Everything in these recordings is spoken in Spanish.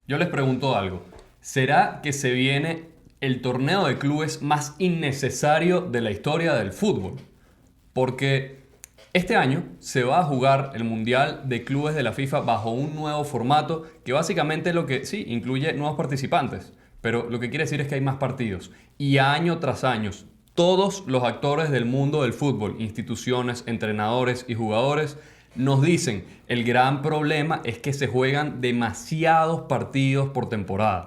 Yo les pregunto algo. ¿Será que se viene el torneo de clubes más innecesario de la historia del fútbol? Porque este año se va a jugar el Mundial de Clubes de la FIFA bajo un nuevo formato que básicamente lo que sí incluye nuevos participantes, pero lo que quiere decir es que hay más partidos. Y año tras año, todos los actores del mundo del fútbol, instituciones, entrenadores y jugadores, nos dicen, el gran problema es que se juegan demasiados partidos por temporada.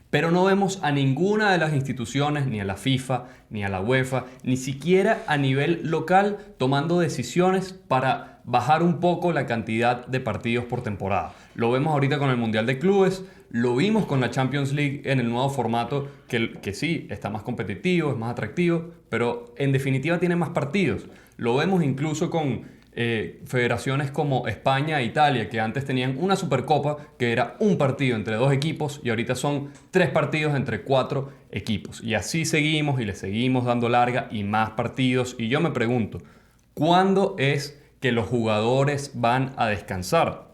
Pero no vemos a ninguna de las instituciones, ni a la FIFA, ni a la UEFA, ni siquiera a nivel local, tomando decisiones para bajar un poco la cantidad de partidos por temporada. Lo vemos ahorita con el Mundial de Clubes, lo vimos con la Champions League en el nuevo formato, que sí, está más competitivo, es más atractivo, pero en definitiva tiene más partidos. Lo vemos incluso con federaciones como España e Italia, que antes tenían una Supercopa que era un partido entre dos equipos y ahorita son tres partidos entre cuatro equipos. Y así seguimos y le seguimos dando larga y más partidos. Y yo me pregunto, ¿cuándo es que los jugadores van a descansar?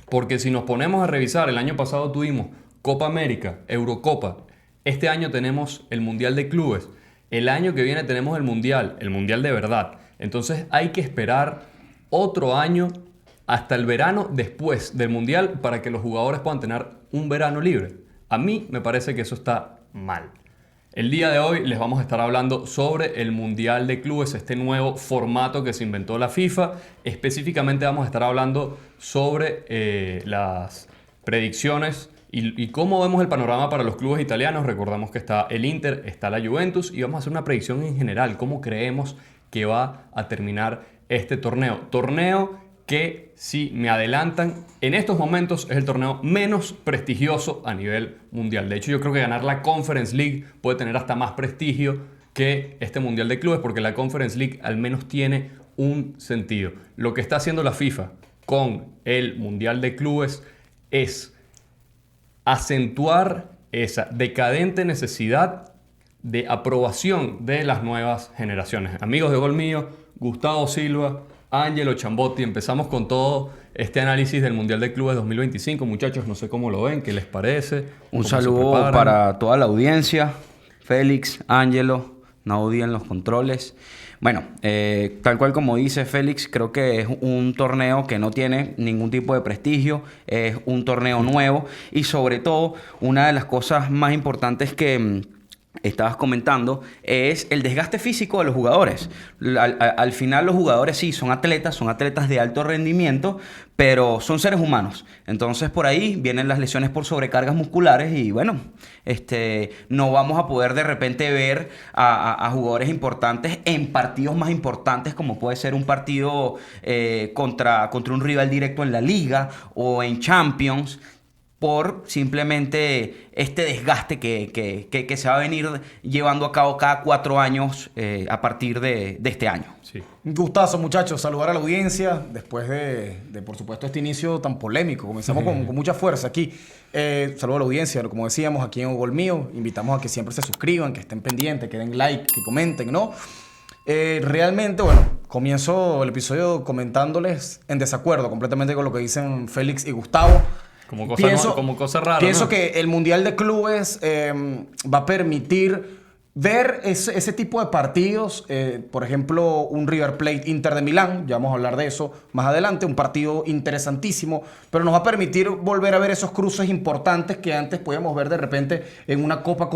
Porque si nos ponemos a revisar, el año pasado tuvimos Copa América, Eurocopa, este año tenemos el Mundial de Clubes, el año que viene tenemos el Mundial de verdad. Entonces hay que esperar otro año hasta el verano después del Mundial para que los jugadores puedan tener un verano libre. A mí me parece que eso está mal. El día de hoy les vamos a estar hablando sobre el Mundial de Clubes, este nuevo formato que se inventó la FIFA. Específicamente vamos a estar hablando sobre las predicciones y cómo vemos el panorama para los clubes italianos. Recordamos que está el Inter, está la Juventus y vamos a hacer una predicción en general, cómo creemos que va a terminar este torneo. Torneo que, si me adelantan, en estos momentos es el torneo menos prestigioso a nivel mundial. De hecho, yo creo que ganar la Conference League puede tener hasta más prestigio que este Mundial de Clubes, porque la Conference League al menos tiene un sentido. Lo que está haciendo la FIFA con el Mundial de Clubes es acentuar esa decadente necesidad de aprobación de las nuevas generaciones. Amigos de Gol Mío, Gustavo Silva, Ángelo Chambotti, empezamos con todo este análisis del Mundial de Clubes 2025. Muchachos, no sé cómo lo ven, qué les parece. Un saludo para toda la audiencia, Félix, Ángelo, Naudi en los controles. Bueno, tal cual como dice Félix, creo que es un torneo que no tiene ningún tipo de prestigio, es un torneo nuevo y sobre todo una de las cosas más importantes que estabas comentando es el desgaste físico de los jugadores. Al final los jugadores sí son atletas de alto rendimiento, pero son seres humanos. Entonces por ahí vienen las lesiones por sobrecargas musculares y bueno, no vamos a poder de repente ver a jugadores importantes en partidos más importantes como puede ser un partido contra un rival directo en la Liga o en Champions, por simplemente este desgaste que se va a venir llevando a cabo cada 4 años a partir de este año. Sí. Un gustazo, muchachos, saludar a la audiencia después de por supuesto, este inicio tan polémico. Comenzamos con mucha fuerza aquí. Saludo a la audiencia, como decíamos, aquí en Gol Mío. Invitamos a que siempre se suscriban, que estén pendientes, que den like, que comenten, ¿no? Realmente, bueno, comienzo el episodio comentándoles en desacuerdo completamente con lo que dicen Félix y Gustavo. Como cosa rara. Pienso ¿no? que el Mundial de Clubes va a permitir ver ese tipo de partidos. Por ejemplo, un River Plate Inter de Milán. Ya vamos a hablar de eso más adelante. Un partido interesantísimo. Pero nos va a permitir volver a ver esos cruces importantes que antes podíamos ver de repente en una Copa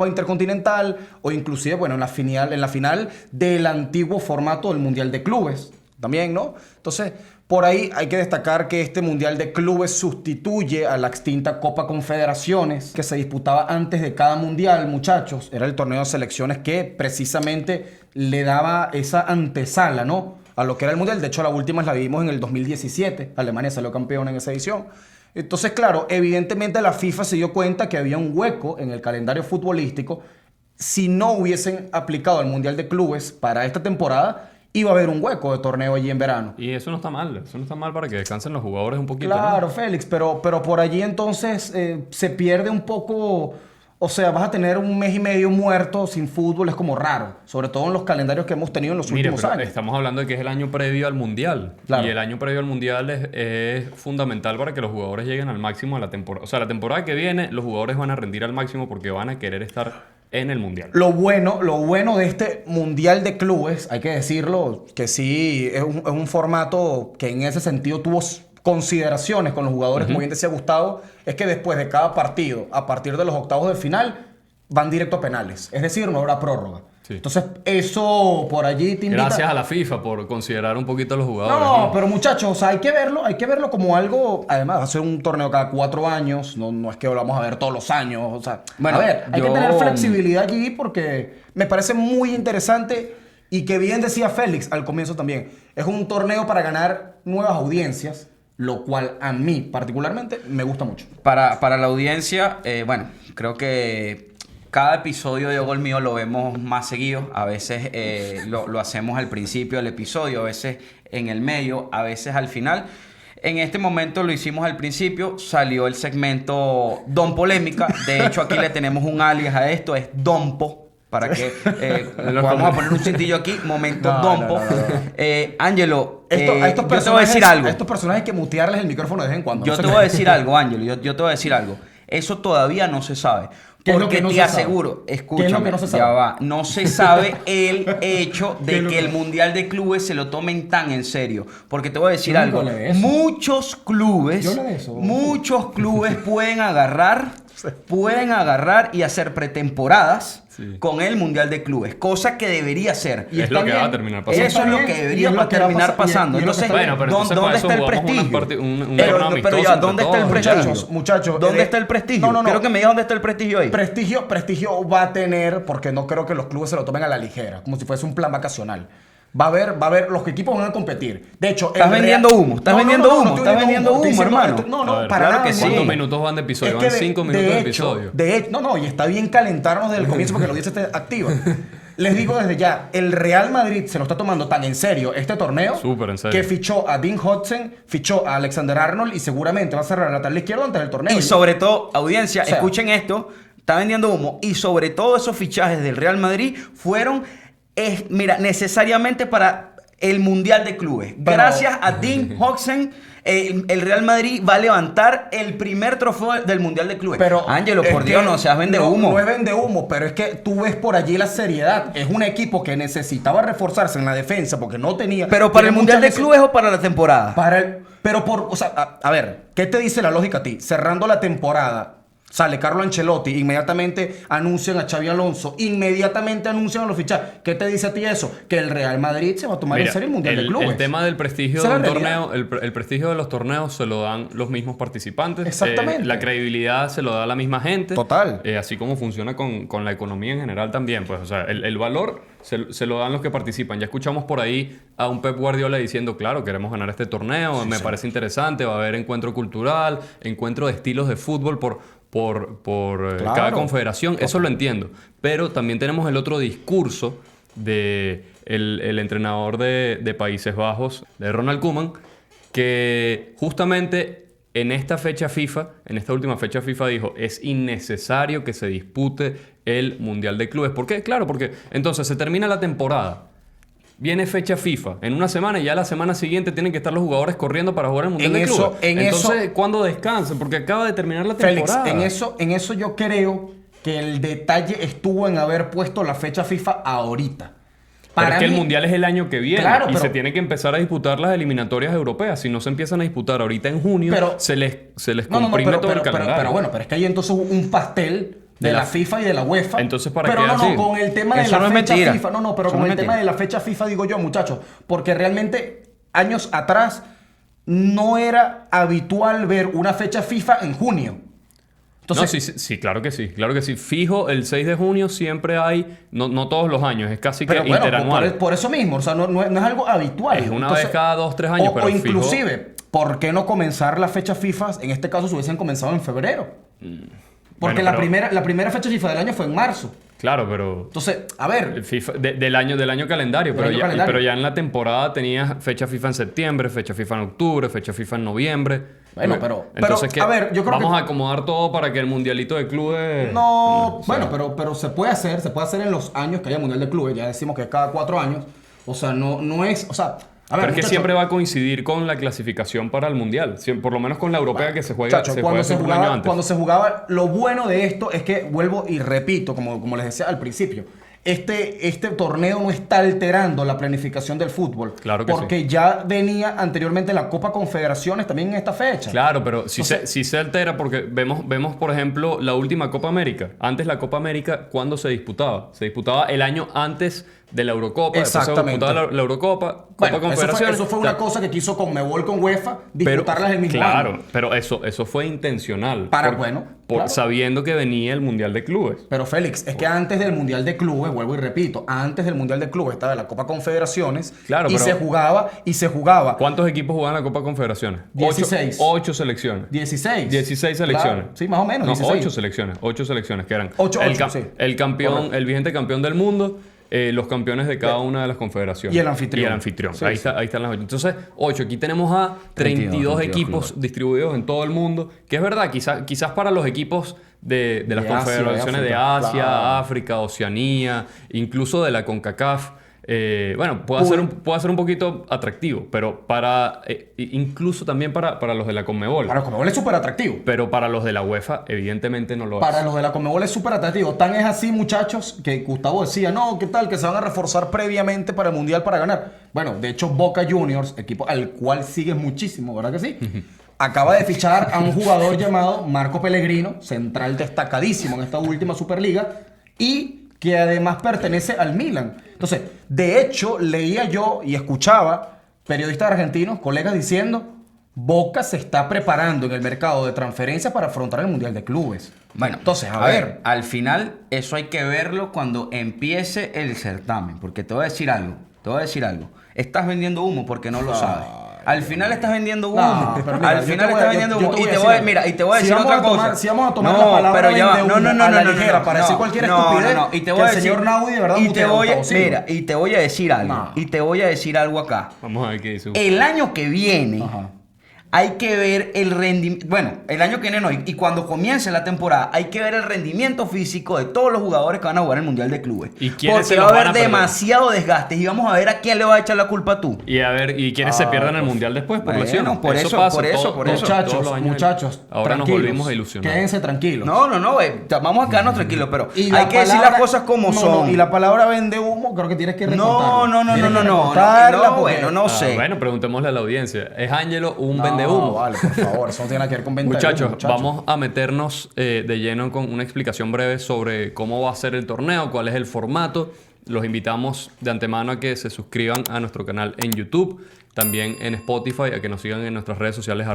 Intercontinental o inclusive, bueno, en la final del antiguo formato del Mundial de Clubes. También, ¿no? Entonces, por ahí hay que destacar que este Mundial de Clubes sustituye a la extinta Copa Confederaciones que se disputaba antes de cada Mundial, muchachos. Era el torneo de selecciones que precisamente le daba esa antesala, ¿no?, a lo que era el Mundial. De hecho, la última la vivimos en el 2017. Alemania salió campeón en esa edición. Entonces, claro, evidentemente la FIFA se dio cuenta que había un hueco en el calendario futbolístico. Si no hubiesen aplicado el Mundial de Clubes para esta temporada, iba a haber un hueco de torneo allí en verano. Y eso no está mal para que descansen los jugadores un poquito. Claro, ¿no? Félix, pero por allí entonces se pierde un poco O sea, vas a tener un mes y medio muerto sin fútbol, es como raro. Sobre todo en los calendarios que hemos tenido en los Mira, últimos pero años. estamos hablando de que es el año previo al Mundial. Claro. Y el año previo al Mundial es fundamental para que los jugadores lleguen al máximo de la temporada. O sea, la temporada que viene, los jugadores van a rendir al máximo porque van a querer estar en el Mundial. Lo bueno de este Mundial de Clubes, hay que decirlo, que sí, es un formato que en ese sentido tuvo consideraciones con los jugadores, como bien decía Gustavo, es que después de cada partido, a partir de los octavos de final, van directo a penales. Es decir, no habrá prórroga. Sí. Entonces, eso por allí te invita... Gracias a la FIFA por considerar un poquito a los jugadores. No, pero muchachos, o sea, hay que verlo como algo, además, va a ser un torneo cada 4 años, no es que lo vamos a ver todos los años, o sea, Bueno, a ver, hay que yo- tener flexibilidad allí porque me parece muy interesante y que bien decía Félix al comienzo también, es un torneo para ganar nuevas audiencias, lo cual a mí particularmente me gusta mucho. Para la audiencia, bueno, creo que cada episodio de Gol Mío lo vemos más seguido. A veces lo hacemos al principio del episodio, a veces en el medio, a veces al final. En este momento lo hicimos al principio, salió el segmento Don Polémica. De hecho, aquí le tenemos un alias a esto, es Dompo. Para que vamos a poner un cintillo aquí, momento No, Dompo. no, no, no. Ángelo, A estos yo te voy a decir algo. A estos personajes hay que mutearles el micrófono de vez en cuando. Yo no sé te qué. voy a decir algo, Ángelo. Yo te voy a decir algo. Eso todavía no se sabe. ¿Qué es lo Porque que no te se sabe? aseguro, ¿Qué es lo escúchame, que no se ya sabe? va. No se sabe el hecho ¿Qué es de lo que que- el Mundial de Clubes se lo tomen tan en serio. Porque te voy a decir Yo algo. nunca hablé de eso. Muchos clubes, Yo hablé de eso. muchos clubes pueden agarrar y hacer pretemporadas Sí. con el Mundial de Clubes. Cosa que debería ser. Y Es está lo que bien. va a terminar pasando. Eso es lo que Y es debería lo que va a terminar pasar. pasando. Y es lo que Entonces, está bien. Bueno, pero entonces para ¿dónde eso está el jugamos prestigio? un torneo Pero amistoso ya, entre ¿dónde está el todos, prestigio? Muchachos, ¿Dónde está el prestigio? no. Quiero que me digas dónde está el prestigio ahí. Prestigio va a tener, porque no creo que los clubes se lo tomen a la ligera, como si fuese un plan vacacional. Va a haber, los equipos van a competir. De hecho, Estás vendiendo humo, estás vendiendo humo, estás vendiendo humo, estoy diciendo hermano. esto- No, A no, ver, para claro nada. que sí. ¿Cuántos minutos van de episodio? Van 5 minutos de episodio. De hecho, no, y está bien calentarnos desde el comienzo porque la audiencia está activa. Les digo desde ya, el Real Madrid se lo está tomando tan en serio este torneo Súper en serio. que fichó a Dean Hudson, fichó a Alexander Arnold y seguramente va a cerrar el lateral izquierdo antes del torneo. Y sobre todo, audiencia, O sea, escuchen esto, está vendiendo humo. Y sobre todo esos fichajes del Real Madrid fueron, mira, necesariamente para el Mundial de Clubes. Pero- Gracias a Dean Hudson, el Real Madrid va a levantar el primer trofeo del Mundial de Clubes. Pero Ángelo, es por Dios, que no seas vende humo. No es vende humo, pero es que tú ves por allí la seriedad. Es un equipo que necesitaba reforzarse en la defensa porque no tenía. Pero para el tiene Mundial de muchas Clubes o para la temporada. o sea, a ver, ¿qué te dice la lógica a ti? Cerrando la temporada, sale Carlo Ancelotti, inmediatamente anuncian a Xavi Alonso, inmediatamente anuncian a los fichajes. ¿Qué te dice a ti eso? Que el Real Madrid se va a tomar en Mira, serio el Mundial de Clubes. el tema del prestigio Esa de es un la realidad. torneo, el prestigio de los torneos se lo dan los mismos participantes. Exactamente. La credibilidad se lo da la misma gente. Total. Así como funciona con la economía en general también. Pues, o sea, el valor se lo dan los que participan. Ya escuchamos por ahí a un Pep Guardiola diciendo, claro, queremos ganar este torneo, me parece interesante, va a haber encuentro cultural, encuentro de estilos de fútbol por Claro. cada confederación. Eso lo entiendo. Pero también tenemos el otro discurso de el entrenador de Países Bajos, de Ronald Koeman, que justamente en esta fecha FIFA, en esta última fecha FIFA dijo, es innecesario que se dispute el Mundial de Clubes. ¿Por qué? Claro, porque entonces se termina la temporada. Viene fecha FIFA en una semana y ya la semana siguiente tienen que estar los jugadores corriendo para jugar el Mundial En de eso- Clubes. en Entonces, eso- ¿cuándo descansan? Porque acaba de terminar la Félix, temporada. en eso yo creo que el detalle estuvo en haber puesto la fecha FIFA ahorita. Pero es que el mí- Mundial es el año que viene Claro, y pero- se tiene que empezar a disputar las eliminatorias europeas. Si no se empiezan a disputar ahorita en junio, Pero- se les No, comprime todo el pero calendario. bueno, pero es que hay entonces un pastel de la FIFA y de la UEFA. Entonces, ¿para pero qué no, así? con el tema de Eso la no es fecha mentira. FIFA, pero Eso con no es el tema mentira. de la fecha FIFA digo yo, muchachos, porque realmente años atrás no era habitual ver una fecha FIFA en junio. Entonces, Sí, claro que sí, claro que sí. Fijo, el 6 de junio siempre hay, no todos los años, es casi que pero bueno, interanual. por eso mismo, o sea, no es algo habitual. Es una vez cada 2-3 años, o pero fijo- inclusive, ¿por qué no comenzar la fecha FIFA? En este caso, se hubiesen comenzado en febrero. Porque Bueno, pero- la primera fecha FIFA del año fue en marzo. Claro, pero Entonces, a ver, el FIFA, del año calendario, Del pero año ya, calendario. pero ya en la temporada tenías fecha FIFA en septiembre, fecha FIFA en octubre, fecha FIFA en noviembre. Bueno, pero- Entonces, pero, a ver, yo creo vamos que- a acomodar todo para que el mundialito de clubes... no, o sea, bueno, pero se puede hacer en los años que haya Mundial de Clubes, ya decimos que es cada 4 años, o sea, no es, o sea, a ver, Pero es que muchachos, siempre va a coincidir con la clasificación para el mundial. Por lo menos con la europea que se juega, muchachos, se juega siempre un año antes. cuando se jugaba, lo bueno de esto es que, vuelvo y repito, como les decía al principio, este torneo no está alterando la planificación del fútbol. Claro que porque ya venía anteriormente la Copa Confederaciones también en esta fecha. Claro, pero si Entonces- se altera porque vemos, por ejemplo, la última Copa América. Antes la Copa América, ¿cuándo se disputaba? Se disputaba el año antes de la Eurocopa. Después se Exactamente. disputaba la Eurocopa, Copa Bueno, Confederaciones. eso fue una cosa que quiso Conmebol con UEFA disputarlas el mismo claro, año. pero eso fue intencional. Bueno, por claro. sabiendo que venía el Mundial de Clubes. Pero Félix, es que antes del Mundial de Clubes, vuelvo y repito, antes del Mundial de Clubes estaba la Copa Confederaciones Claro, y pero- se jugaba ¿Cuántos equipos jugaban la Copa Confederaciones? 16. 8 selecciones. 16. 16 selecciones. Claro, sí, más o menos. No, 16. 8 selecciones que eran Ocho, el, sí. el campeón, Correcto. el vigente campeón del mundo, los campeones de cada una de las confederaciones. Y el anfitrión. Y el anfitrión. Sí, ahí, sí. Ahí están las 8. Entonces, 8. Aquí tenemos a 32 equipos clubes. distribuidos en todo el mundo. Que es verdad, quizás para los equipos de las De Asia, confederaciones de de África, Asia, claro. África, Oceanía, incluso de la CONCACAF. Bueno, puede ser un poquito atractivo, pero incluso también para los de la Conmebol. Para Conmebol es súper atractivo. Pero para los de la UEFA, evidentemente no lo Para es. los de la Conmebol es súper atractivo. Tan es así, muchachos, que Gustavo decía, no, ¿qué tal? Que se van a reforzar previamente para el Mundial para ganar. Bueno, de hecho, Boca Juniors, equipo al cual sigues muchísimo, ¿verdad que sí? Acaba de fichar a un jugador llamado Marco Pellegrino, central destacadísimo en esta última Superliga, y que además pertenece al Milan. Entonces, de hecho, leía yo y escuchaba periodistas argentinos, colegas diciendo, Boca se está preparando en el mercado de transferencias para afrontar el Mundial de Clubes. Bueno, entonces, a ver. al final eso hay que verlo cuando empiece el certamen, porque te voy a decir algo, Estás vendiendo humo porque no lo sabes. Al final estás vendiendo humo. No, pero mira, Al yo final te voy estás a- vendiendo yo humo. te Y voy a te decir voy a, algo. mira, y te voy a Si decir vamos otra a tomar- cosa. si vamos a tomar la palabra pero ya va. vende humo a la ligera para decir cualquier estupidez, Y te que voy a el decir, señor Naudi de verdad y mutea te a voy a, Gustavo Silva. mira, y te voy a decir algo. No. Y te voy a decir algo acá. Vamos a ver qué dice. El año que viene Ajá. hay que ver el rendimiento. Bueno, el año que viene no. Y cuando comience la temporada, hay que ver el rendimiento físico de todos los jugadores que van a jugar el Mundial de Clubes. ¿Y quiénes se Porque va los a van a haber perder? demasiado desgaste. Y vamos a ver a quién le va a echar la culpa tú. Y a ver, ¿y quiénes se pierden el mundial después por bueno, lesión? por eso, pasa por eso. todos los Muchachos, Ahora nos tranquilos, volvimos a ilusionar. Quédense tranquilos. No, güey. Vamos a quedarnos tranquilos, pero Y hay la que decir palabra- las cosas como no, son. no, y la palabra vende humo, creo que tienes que No, recortarla. no, no, Tienes no, que no, no, recortarla no, porque- bueno, no sé. Bueno, preguntémosle a la audiencia. ¿Es Ángelo un No, vendehumo? vale, por favor, eso no tiene nada que ver con venta de Muchachos, humo, muchachos. vamos a meternos de lleno con una explicación breve sobre cómo va a ser el torneo, cuál es el formato. Los invitamos de antemano a que se suscriban a nuestro canal en YouTube, también en Spotify, a que nos sigan en nuestras redes sociales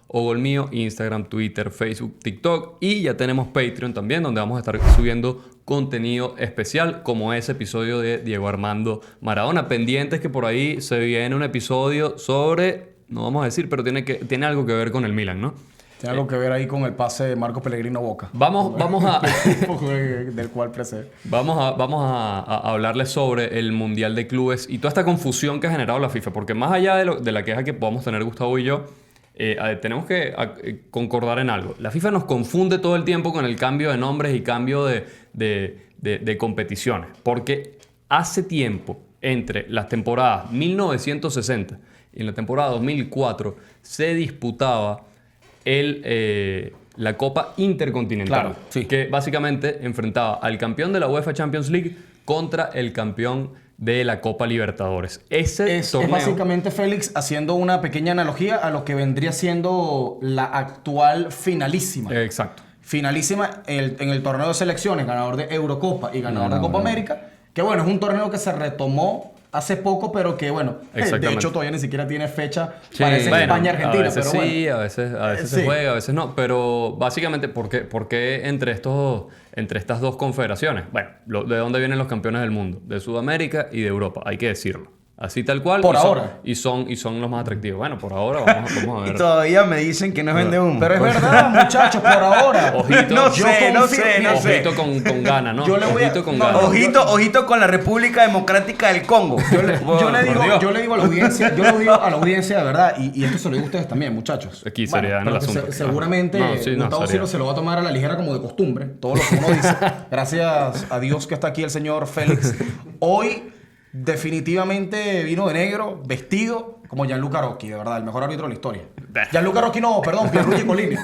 @ogolmio, Instagram, Twitter, Facebook, TikTok, y ya tenemos Patreon también, donde vamos a estar subiendo contenido especial como ese episodio de Diego Armando Maradona. Pendientes que por ahí se viene un episodio sobre, no vamos a decir, pero tiene algo que ver con el Milan, ¿no? Tiene algo que ver ahí con el pase de Marco Pellegrino Boca. Vamos a... del cual precede. Vamos a hablarles sobre el Mundial de Clubes y toda esta confusión que ha generado la FIFA. Porque más allá de la queja que podamos tener Gustavo y yo, tenemos que concordar en algo. La FIFA nos confunde todo el tiempo con el cambio de nombres y cambio de competiciones. Porque hace tiempo, entre las temporadas 1960 y en la temporada 2004, se disputaba la Copa Intercontinental, Claro, sí. que básicamente enfrentaba al campeón de la UEFA Champions League contra el campeón de la Copa Libertadores. Ese Es torneo... básicamente, Félix, haciendo una pequeña analogía a lo que vendría siendo la actual finalísima. Exacto. Finalísima en el torneo de selecciones, ganador de Eurocopa y ganador de No, Copa no. América. Que bueno, es un torneo que se retomó hace poco, pero que bueno, de Exactamente. hecho todavía ni siquiera tiene fecha. Sí, Parece Bueno, España-Argentina, a veces pero sí, bueno. a veces Sí. se juega, a veces no. Pero básicamente, ¿por qué entre estas dos confederaciones? Bueno, ¿de dónde vienen los campeones del mundo? De Sudamérica y de Europa, hay que decirlo. Así tal cual. Por y son- ahora. Y son los más atractivos. Bueno, por ahora vamos a Y ver. todavía me dicen que no vende humo. Pero es verdad, muchachos, por ahora. Ojito. No Yo sé, no confío- sé, mira, no sé. Ojito con gana, ¿no? Yo le voy a- Ojito con no, gana. Ojito con la República Democrática del Congo. Yo le Por Dios. digo a la audiencia, yo le digo a la audiencia de verdad, y esto se lo digo a ustedes también, muchachos. Aquí seriedad en pero el que asunto. seguramente No, sí, no, Gustavo seriedad. Ciro se lo va a tomar a la ligera como de costumbre, todo lo que uno dice. Gracias a Dios que está aquí el señor Félix. Hoy definitivamente vino de negro, vestido como Gianluca Rocchi, de verdad, el mejor árbitro de la historia. Gianluca Rocchi no, perdón, Pierluigi Collini.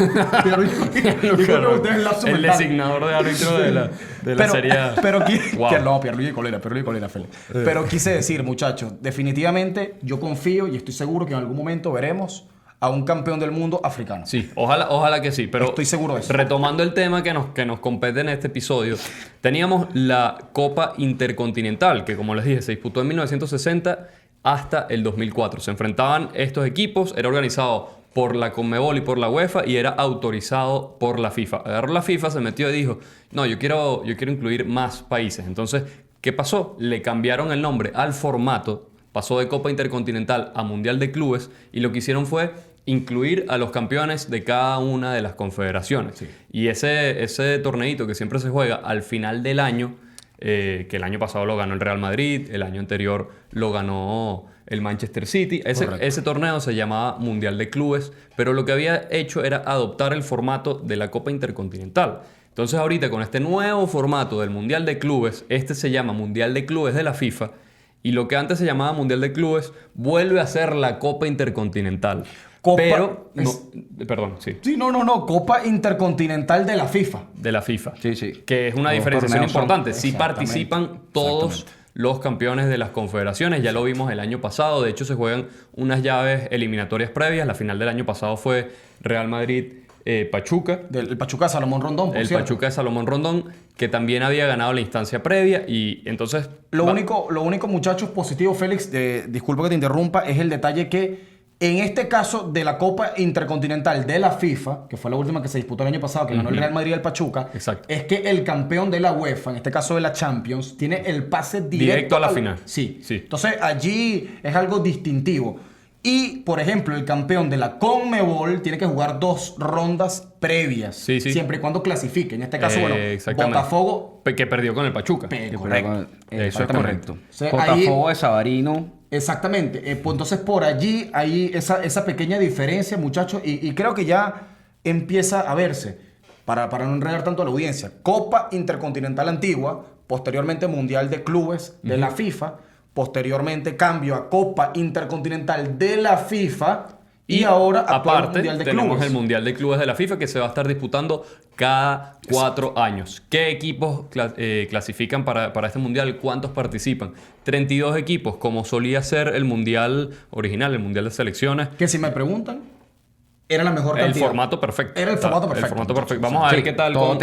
Pierluigi Collini. Disculpen ustedes el lapso El mental. designador de árbitro de la serie A. Pero Wow. no, Pierluigi Colina, Félix. Pero quise decir, muchachos, definitivamente yo confío y estoy seguro que en algún momento veremos a un campeón del mundo africano. Sí, ojalá que sí. Pero Estoy seguro de eso. retomando el tema que nos compete en este episodio, teníamos la Copa Intercontinental, que como les dije, se disputó en 1960 hasta el 2004. Se enfrentaban estos equipos, era organizado por la Conmebol y por la UEFA y era autorizado por la FIFA. Agarró la FIFA, se metió y dijo, no, yo quiero incluir más países. Entonces, ¿qué pasó? Le cambiaron el nombre al formato, pasó de Copa Intercontinental a Mundial de Clubes y lo que hicieron fue incluir a los campeones de cada una de las confederaciones. Sí. Y ese torneito que siempre se juega al final del año, que el año pasado lo ganó el Real Madrid, el año anterior lo ganó el Manchester City. Ese torneo se llamaba Mundial de Clubes, pero lo que había hecho era adoptar el formato de la Copa Intercontinental. Entonces ahorita con este nuevo formato del Mundial de Clubes, este se llama Mundial de Clubes de la FIFA, y lo que antes se llamaba Mundial de Clubes vuelve a ser la Copa Intercontinental. Perdón, sí. Sí, no. Copa Intercontinental de la FIFA. De la FIFA. Sí. Que es una Los diferenciación torneos son- importante. Sí Exactamente. participan todos los campeones de las confederaciones. Ya lo vimos el año pasado. De hecho, se juegan unas llaves eliminatorias previas. La final del año pasado fue Real Madrid-Pachuca. El Pachuca Salomón Rondón, por El cierto. Pachuca de Salomón Rondón, que también había ganado la instancia previa. Y entonces... Lo único, muchachos, positivo, Félix, disculpa que te interrumpa, es el detalle que en este caso de la Copa Intercontinental de la FIFA, que fue la última que se disputó el año pasado, que ganó el Real Madrid y el Pachuca, Exacto. es que el campeón de la UEFA, en este caso de la Champions, tiene el pase Directo a la final. Sí. Sí. Entonces allí es algo distintivo. Y, por ejemplo, el campeón de la Conmebol tiene que jugar 2 rondas previas. Sí. Siempre y cuando clasifique. En este caso, Exactamente. Botafogo. Que perdió con el Pachuca. Correcto. Eso es correcto. O sea, Botafogo de Sabarino. Exactamente. Pues entonces por allí hay esa pequeña diferencia, muchachos, y creo que ya empieza a verse, para no enredar tanto a la audiencia, Copa Intercontinental Antigua, posteriormente Mundial de Clubes de la FIFA, posteriormente cambio a Copa Intercontinental de la FIFA y ahora actual aparte Mundial de tenemos Clubes. el Mundial de Clubes de la FIFA que se va a estar disputando cada 4 años. ¿Qué equipos clasifican para este Mundial? ¿Cuántos participan? 32 equipos, como solía ser el Mundial original, el Mundial de Selecciones. Que si me preguntan, era la mejor cantidad. El formato perfecto. Era el formato perfecto. El formato perfecto. Vamos a ver Sí, qué tal. todo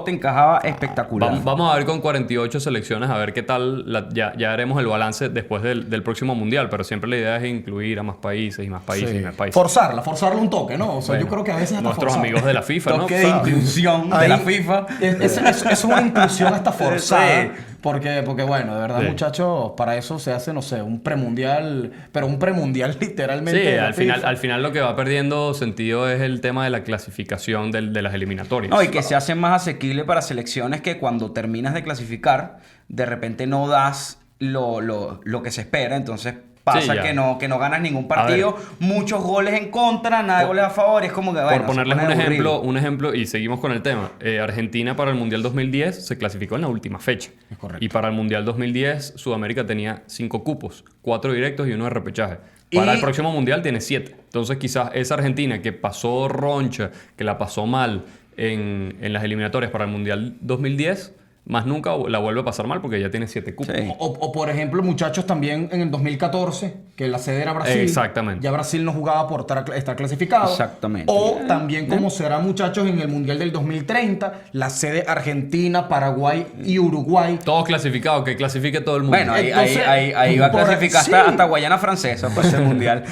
te encajaba espectacular. Vamos a ver con 48 selecciones, a ver qué tal. Ya haremos el balance después del próximo Mundial, pero siempre la idea es incluir a más países y más países Sí. y más países. Forzarla un toque, ¿no? O sea, Bueno, yo creo que a veces hasta nuestros forzar. amigos de la FIFA, ¿no? Toque de inclusión de Ahí- la FIFA. Es una inclusión hasta forzada. Sí. Porque bueno, de verdad, Sí. muchachos, para eso se hace, no sé, un premundial, pero un premundial literalmente. Sí, de la al FIFA. final lo que va perdiendo sentido es el tema de la clasificación de las eliminatorias. No, y que se hace más asequible para selecciones que cuando terminas de clasificar, de repente no das lo que se espera. Entonces pasa ya. que no ganas ningún partido. Muchos goles en contra, nada de goles a favor. Y es como que, bueno, Por ponerles se pone aburrido. un ejemplo, y seguimos con el tema. Argentina para el Mundial 2010 se clasificó en la última fecha. Es correcto. Y para el Mundial 2010, Sudamérica tenía 5 cupos, 4 directos y 1 de repechaje. Para Y- el próximo Mundial tiene 7. Entonces quizás esa Argentina que pasó roncha, que la pasó mal en las eliminatorias para el Mundial 2010, más nunca la vuelve a pasar mal porque ya tiene 7 cupos. Sí. O, por ejemplo, muchachos, también en el 2014, que la sede era Brasil. Exactamente. Ya Brasil no jugaba por estar clasificado. Exactamente. O también como será, muchachos, en el Mundial del 2030, la sede Argentina, Paraguay y Uruguay. Todos clasificados, que clasifique todo el mundo. Bueno, Entonces, ahí va a por- clasificar sí. hasta Guayana Francesa, pues el mundial.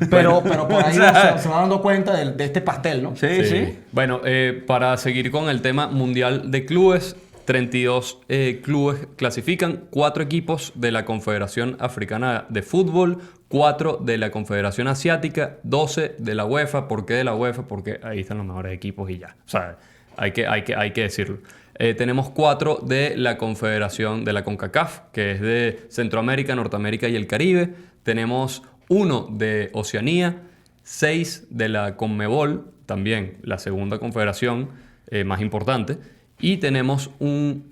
Pero por ahí se va dando cuenta de este pastel, ¿no? Sí. Bueno, para seguir con el tema Mundial de Clubes, 32 clubes clasifican, 4 equipos de la Confederación Africana de Fútbol, 4 de la Confederación Asiática, 12 de la UEFA. ¿Por qué de la UEFA? Porque ahí están los mejores equipos y ya. O sea, hay que decirlo. Tenemos 4 de la Confederación de la CONCACAF, que es de Centroamérica, Norteamérica y el Caribe. Tenemos 1 de Oceanía, 6 de la CONMEBOL, también la segunda confederación más importante. Y tenemos un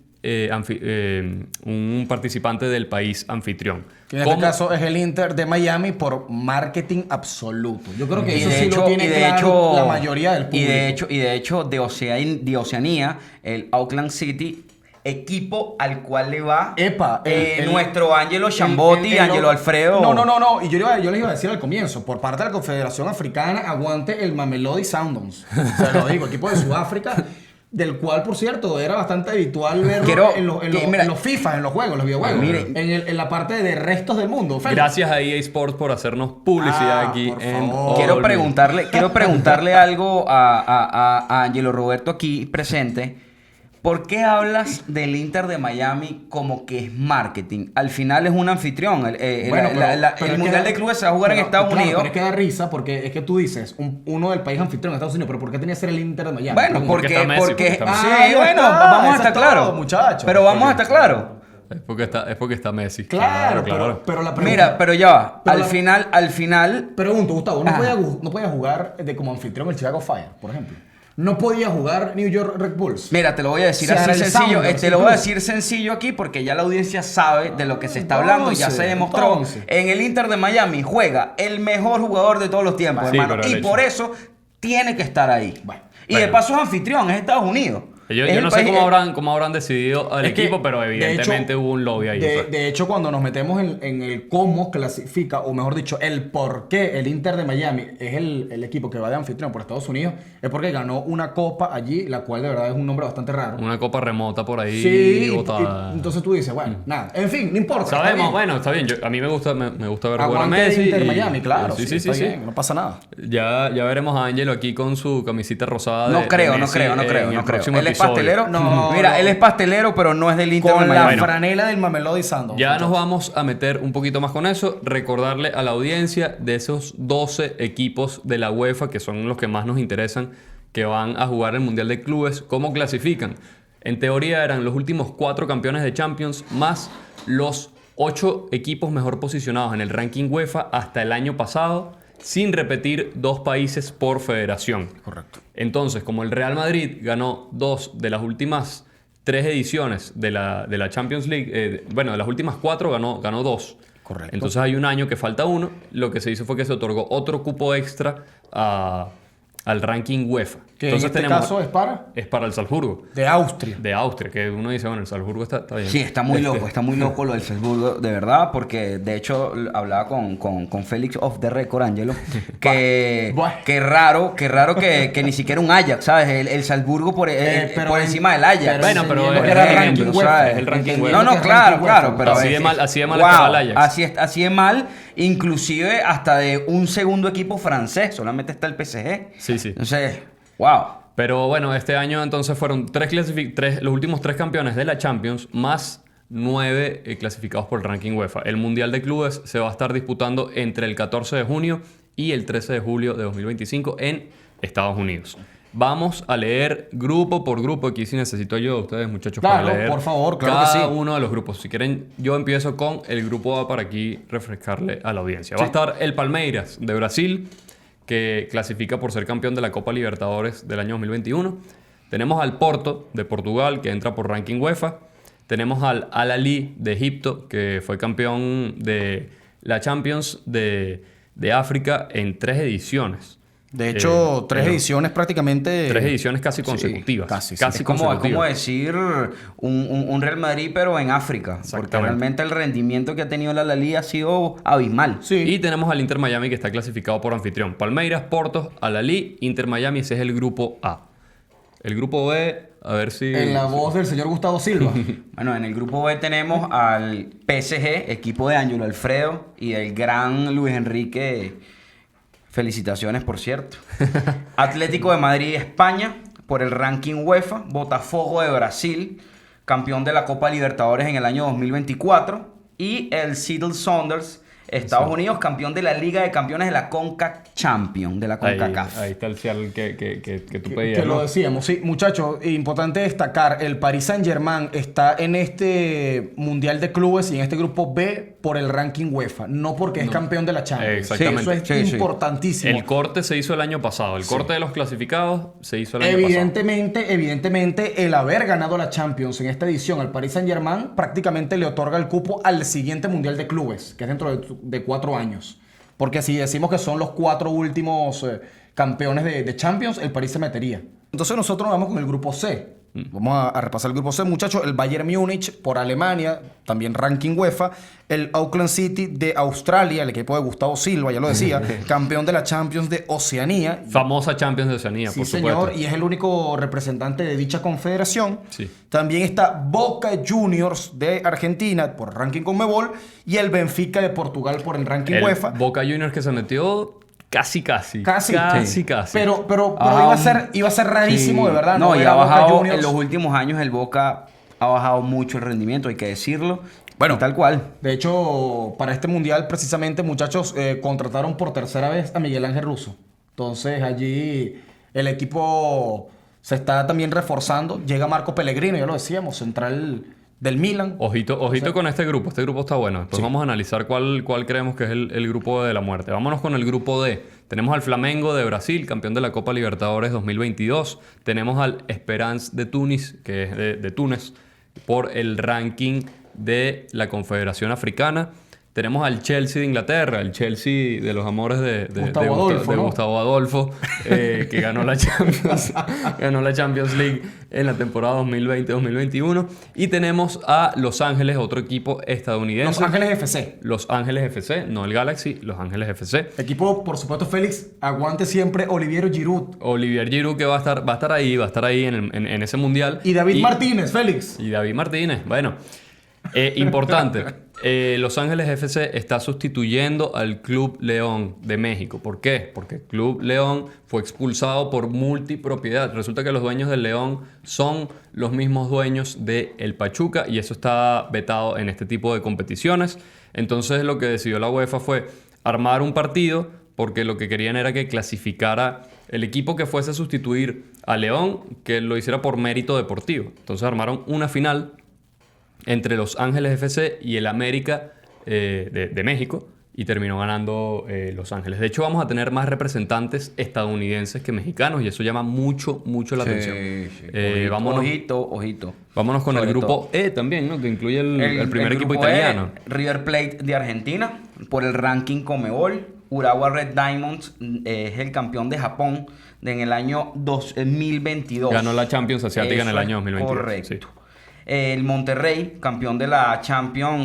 participante del país anfitrión. Que en este caso es el Inter de Miami por marketing absoluto. Yo creo que eso sí lo tiene claro la mayoría del público. Y de hecho, de Oceanía, el Auckland City, equipo al cual le va nuestro Ángelo Chambotti y Ángelo Alfredo. No. Y yo les iba a decir al comienzo, por parte de la Confederación Africana, aguante el Mamelodi Sundowns. Se lo digo, equipo de Sudáfrica. Del cual, por cierto, era bastante habitual verlo en los FIFA, en los juegos, en los videojuegos. En la parte de restos del mundo. Félix. Gracias a EA Sports por hacernos publicidad aquí en Quiero preguntarle algo a Ángelo Roberto aquí presente. ¿Por qué hablas del Inter de Miami como que es marketing? Al final es un anfitrión. El Mundial de Clubes se va a jugar en Estados Unidos. Pero es que da risa porque es que tú dices uno del país anfitrión en Estados Unidos, pero ¿por qué tenía que ser el Inter de Miami? Bueno, porque está Messi, vamos a estar claros, muchachos. Pero vamos a estar claros. Es porque está Messi. Claro. Pero la pregunta... Mira, pero ya va. Al final... Pregunto, Gustavo, ¿no podía jugar como anfitrión el Chicago Fire, por ejemplo? No podía jugar New York Red Bulls. Mira, te lo voy a decir así sencillo. Te lo voy a decir sencillo aquí porque ya la audiencia sabe de lo que se está hablando. Ya se demostró. En el Inter de Miami juega el mejor jugador de todos los tiempos, hermano. Y por eso tiene que estar ahí. Y de paso es anfitrión, es Estados Unidos. Yo no sé cómo habrán decidido al equipo, pero evidentemente hubo un lobby ahí. De hecho, cuando nos metemos en el cómo clasifica, o mejor dicho, el por qué el Inter de Miami es el equipo que va de anfitrión por Estados Unidos, es porque ganó una copa allí, la cual de verdad es un nombre bastante raro. Una copa remota por ahí. Sí, entonces tú dices, bueno, nada. En fin, no importa. Sabemos, está bien. A mí me gusta ver jugar a Messi. Inter de Miami, claro. Sí. Bien, no pasa nada. Ya veremos a Ángelo aquí con su camisita rosada. No creo. Él es pastelero. Mira, él es pastelero, pero no es del Inter de Miami. Con la franela del Mamelodi Sundowns. Ya nos vamos a meter un poquito más con eso. Recordarle a la audiencia de esos 12 equipos de la UEFA, que son los que más nos interesan, que van a jugar el Mundial de Clubes, ¿cómo clasifican? En teoría eran los últimos 4 campeones de Champions más los 8 equipos mejor posicionados en el ranking UEFA hasta el año pasado, sin repetir 2 países por federación. Correcto. Entonces, como el Real Madrid ganó 2 de las últimas 3 ediciones de la Champions League, de las últimas 4 ganó 2. Correcto. Entonces hay un año que falta 1. Lo que se hizo fue que se otorgó otro cupo extra al ranking UEFA. Que entonces en este caso es para el Salzburgo. De Austria. De Austria, que uno dice, bueno, el Salzburgo está bien. Sí, está muy loco lo del Salzburgo, de verdad, porque de hecho hablaba con Félix off the record, Ángelo, que raro que ni siquiera un Ajax, ¿sabes? El Salzburgo por encima del Ajax. Bueno, pero es el ranking UEFA. No, claro, pero así de mal está el Ajax. Así de mal, inclusive hasta de un segundo equipo francés, solamente está el PSG. Sí. Entonces, wow. Pero bueno, este año entonces fueron los últimos 3 campeones de la Champions más 9 clasificados por el ranking UEFA. El Mundial de Clubes se va a estar disputando entre el 14 de junio y el 13 de julio de 2025 en Estados Unidos. Vamos a leer grupo por grupo. Aquí sí necesito ayuda de ustedes, muchachos, para leer. Por favor, claro cada que sí. uno de los grupos. Si quieren, yo empiezo con el grupo A para aquí refrescarle a la audiencia. Va a estar el Palmeiras de Brasil, que clasifica por ser campeón de la Copa Libertadores del año 2021. Tenemos al Porto de Portugal, que entra por ranking UEFA. Tenemos al Al-Ahly de Egipto, que fue campeón de la Champions de África en 3 ediciones. De hecho, 3 ediciones prácticamente... 3 ediciones casi consecutivas. Casi es como decir un Real Madrid, pero en África. Porque realmente el rendimiento que ha tenido la Al-Ahly ha sido abismal. Sí. Y tenemos al Inter Miami, que está clasificado por anfitrión. Palmeiras, Porto, Al-Ahly, Inter Miami. Ese es el grupo A. El grupo B, a ver si... En la voz del señor Gustavo Silva. Bueno, en el grupo B tenemos al PSG, equipo de Ángelo Alfredo y del gran Luis Enrique... Felicitaciones, por cierto. Atlético de Madrid, España, por el ranking UEFA. Botafogo de Brasil, campeón de la Copa Libertadores en el año 2024. Y el Seattle Sounders, Estados Unidos, campeón de la Liga de Campeones de la CONCACAF Champions, de la CONCACAF. Ahí está el Seattle que tú pedías, Que ¿no? lo decíamos, sí. Muchachos, importante destacar, el Paris Saint-Germain está en este Mundial de Clubes y en este grupo B por el ranking UEFA, no porque es campeón de la Champions. Exactamente. Eso es importantísimo. El corte se hizo el año pasado. El corte de los clasificados se hizo el año Evidentemente, el haber ganado la Champions en esta edición al Paris Saint-Germain prácticamente le otorga el cupo al siguiente Mundial de Clubes, que es dentro de 4 años. Porque si decimos que son los 4 últimos campeones de Champions, el París se metería. Entonces nosotros nos vamos con el grupo C. Vamos a repasar el grupo C, muchachos. El Bayern Múnich por Alemania, también ranking UEFA. El Auckland City de Australia, el equipo de Gustavo Silva, ya lo decía, campeón de la Champions de Oceanía. Famosa Champions de Oceanía, Sí, por señor, supuesto. y es el único representante de dicha confederación. Sí. También está Boca Juniors de Argentina por ranking Conmebol y el Benfica de Portugal por el ranking El UEFA. Boca Juniors que se metió casi. Casi. Pero Pero iba a ser rarísimo, Sí. de verdad. No, y ver ha a Boca bajado, Juniors. en los últimos años el Boca ha bajado mucho el rendimiento, hay que decirlo. Bueno. Y tal cual. De hecho, para este mundial, precisamente, muchachos, contrataron por tercera vez a Miguel Ángel Russo. Entonces, allí el equipo se está también reforzando. Llega Marco Pellegrino, ya lo decíamos, central del Milan. Ojito con este grupo. Este grupo está bueno. Después vamos a analizar cuál creemos que es el grupo de la muerte. Vámonos con el grupo D. Tenemos al Flamengo de Brasil, campeón de la Copa Libertadores 2022. Tenemos al Esperance de Túnez, que es de Túnez, por el ranking de la Confederación Africana. Tenemos al Chelsea de Inglaterra, el Chelsea de los amores de Gustavo Adolfo, que ganó la Champions League en la temporada 2020-2021. Y tenemos a Los Ángeles, otro equipo estadounidense. Los Ángeles FC. Los Ángeles FC, no el Galaxy, Los Ángeles FC. Equipo, por supuesto, Félix, aguante siempre Olivier Giroud. Olivier Giroud que va a estar ahí en ese mundial. Y David Martínez, Félix. Y David Martínez, bueno. Importante, Los Ángeles FC está sustituyendo al Club León de México. ¿Por qué? Porque el Club León fue expulsado por multipropiedad. Resulta que los dueños del León son los mismos dueños del Pachuca y eso está vetado en este tipo de competiciones. Entonces lo que decidió la UEFA fue armar un partido porque lo que querían era que clasificara el equipo que fuese a sustituir a León, que lo hiciera por mérito deportivo. Entonces armaron una final entre Los Ángeles FC y el América de México y terminó ganando Los Ángeles. De hecho, vamos a tener más representantes estadounidenses que mexicanos y eso llama mucho la atención. Ojito. Vámonos con Sobre el grupo E también, ¿no? Que incluye el primer equipo grupo E, italiano. River Plate de Argentina, por el ranking Conmebol. Urawa Red Diamonds es el campeón de Japón en el año 2022. Ganó la Champions Asiática en el Eso año es 2022. correcto. Sí. El Monterrey, campeón de la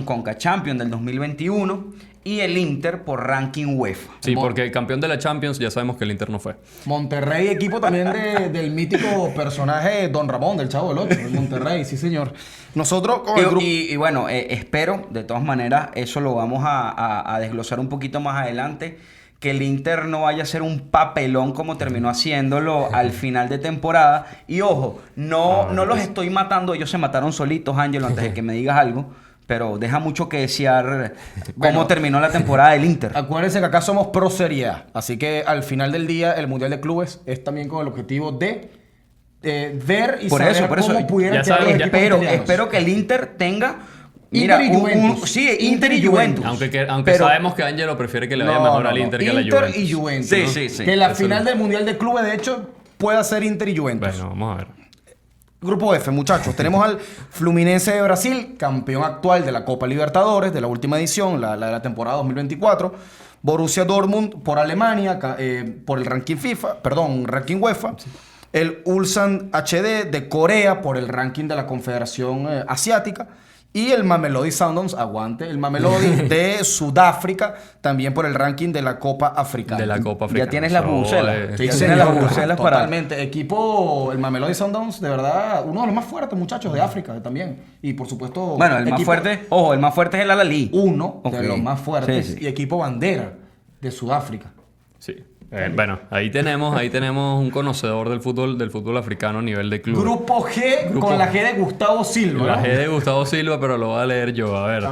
Conca Champions del 2021. Y el Inter por ranking UEFA. Sí, porque el campeón de la Champions ya sabemos que el Inter no fue. Monterrey, equipo también del mítico personaje Don Ramón, del Chavo del Ocho. El Monterrey, sí, señor. Nosotros con el grupo... Y bueno, espero, de todas maneras, eso lo vamos a desglosar un poquito más adelante, que el Inter no vaya a ser un papelón como terminó haciéndolo al final de temporada. Y ojo, no los estoy matando, ellos se mataron solitos, Ángelo, antes de que me digas algo. Pero deja mucho que desear cómo terminó la temporada del Inter. Acuérdense que acá somos pro Serie A. Así que al final del día, el Mundial de Clubes es también con el objetivo de ver y saber cómo pudieran quedar los equipos italianos. Espero que el Inter tenga... Inter y Juventus. Sí, Inter y Juventus. Aunque sabemos que Angelo prefiere que le vaya mejor al Inter que a la Juventus. Inter y Juventus. Sí, ¿no? sí. Que la final del Mundial de Clubes, de hecho, pueda ser Inter y Juventus. Bueno, vamos a ver. Grupo F, muchachos. Tenemos al Fluminense de Brasil, campeón actual de la Copa Libertadores, de la última edición, la de la temporada 2024. Borussia Dortmund por Alemania, por el ranking ranking UEFA. Sí. El Ulsan HD de Corea por el ranking de la Confederación Asiática. Y el Mamelodi Sundowns, aguante, el Mamelodi de Sudáfrica, también por el ranking de la Copa Africana. De la Copa Africana. Ya tienes las bucelas. Sí, tienes las bucelas para... Totalmente. Equipo, el Mamelodi Sundowns, de verdad, uno de los más fuertes, muchachos, de África también. Y por supuesto... Bueno, el más fuerte es el Al-Ahly. Uno de los más fuertes. Sí. Y equipo bandera de Sudáfrica. Sí. Bueno, ahí tenemos un conocedor del fútbol africano a nivel de club. Grupo G con la G de Gustavo Silva. La ¿no? G de Gustavo Silva, pero lo voy a leer yo. A ver.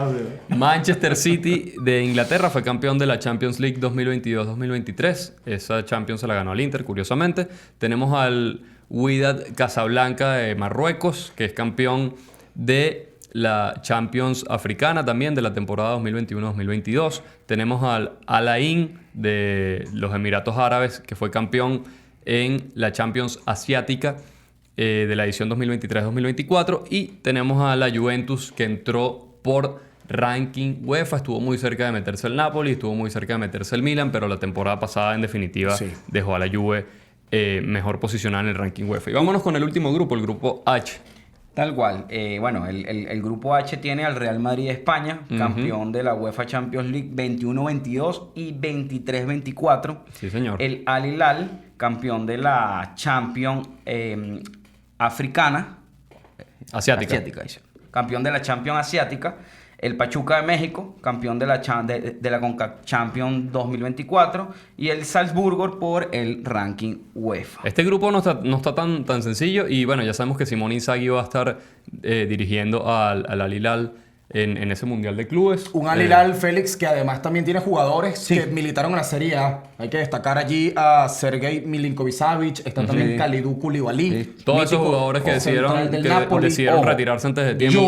Manchester City de Inglaterra fue campeón de la Champions League 2022-2023. Esa Champions se la ganó al Inter, curiosamente. Tenemos al Wydad Casablanca de Marruecos, que es campeón de la Champions africana también de la temporada 2021-2022. Tenemos al Al Ain de los Emiratos Árabes, que fue campeón en la Champions asiática de la edición 2023-2024. Y tenemos a la Juventus, que entró por ranking UEFA. Estuvo muy cerca de meterse el Napoli, estuvo muy cerca de meterse el Milan, pero la temporada pasada, en definitiva, dejó a la Juve mejor posicionada en el ranking UEFA. Y vámonos con el último grupo, el grupo H. Tal cual. Bueno, el grupo H tiene al Real Madrid de España, campeón de la UEFA Champions League 21-22 y 23-24. Sí, señor. El Al Hilal, campeón de la Champions africana. Asiática. Dice. Campeón de la Champions asiática. El Pachuca de México, campeón de la CONCACAF Champions 2024. Y el Salzburgo por el ranking UEFA. Este grupo no está tan sencillo. Y bueno, ya sabemos que Simone Inzaghi va a estar dirigiendo al Al Hilal en ese Mundial de Clubes. Un Al Hilal, Félix, que además también tiene jugadores que militaron en la Serie A. Hay que destacar allí a Sergei Milinkovic-Savic, está también Kalidou Koulibaly. Todos esos jugadores que decidieron retirarse antes de tiempo.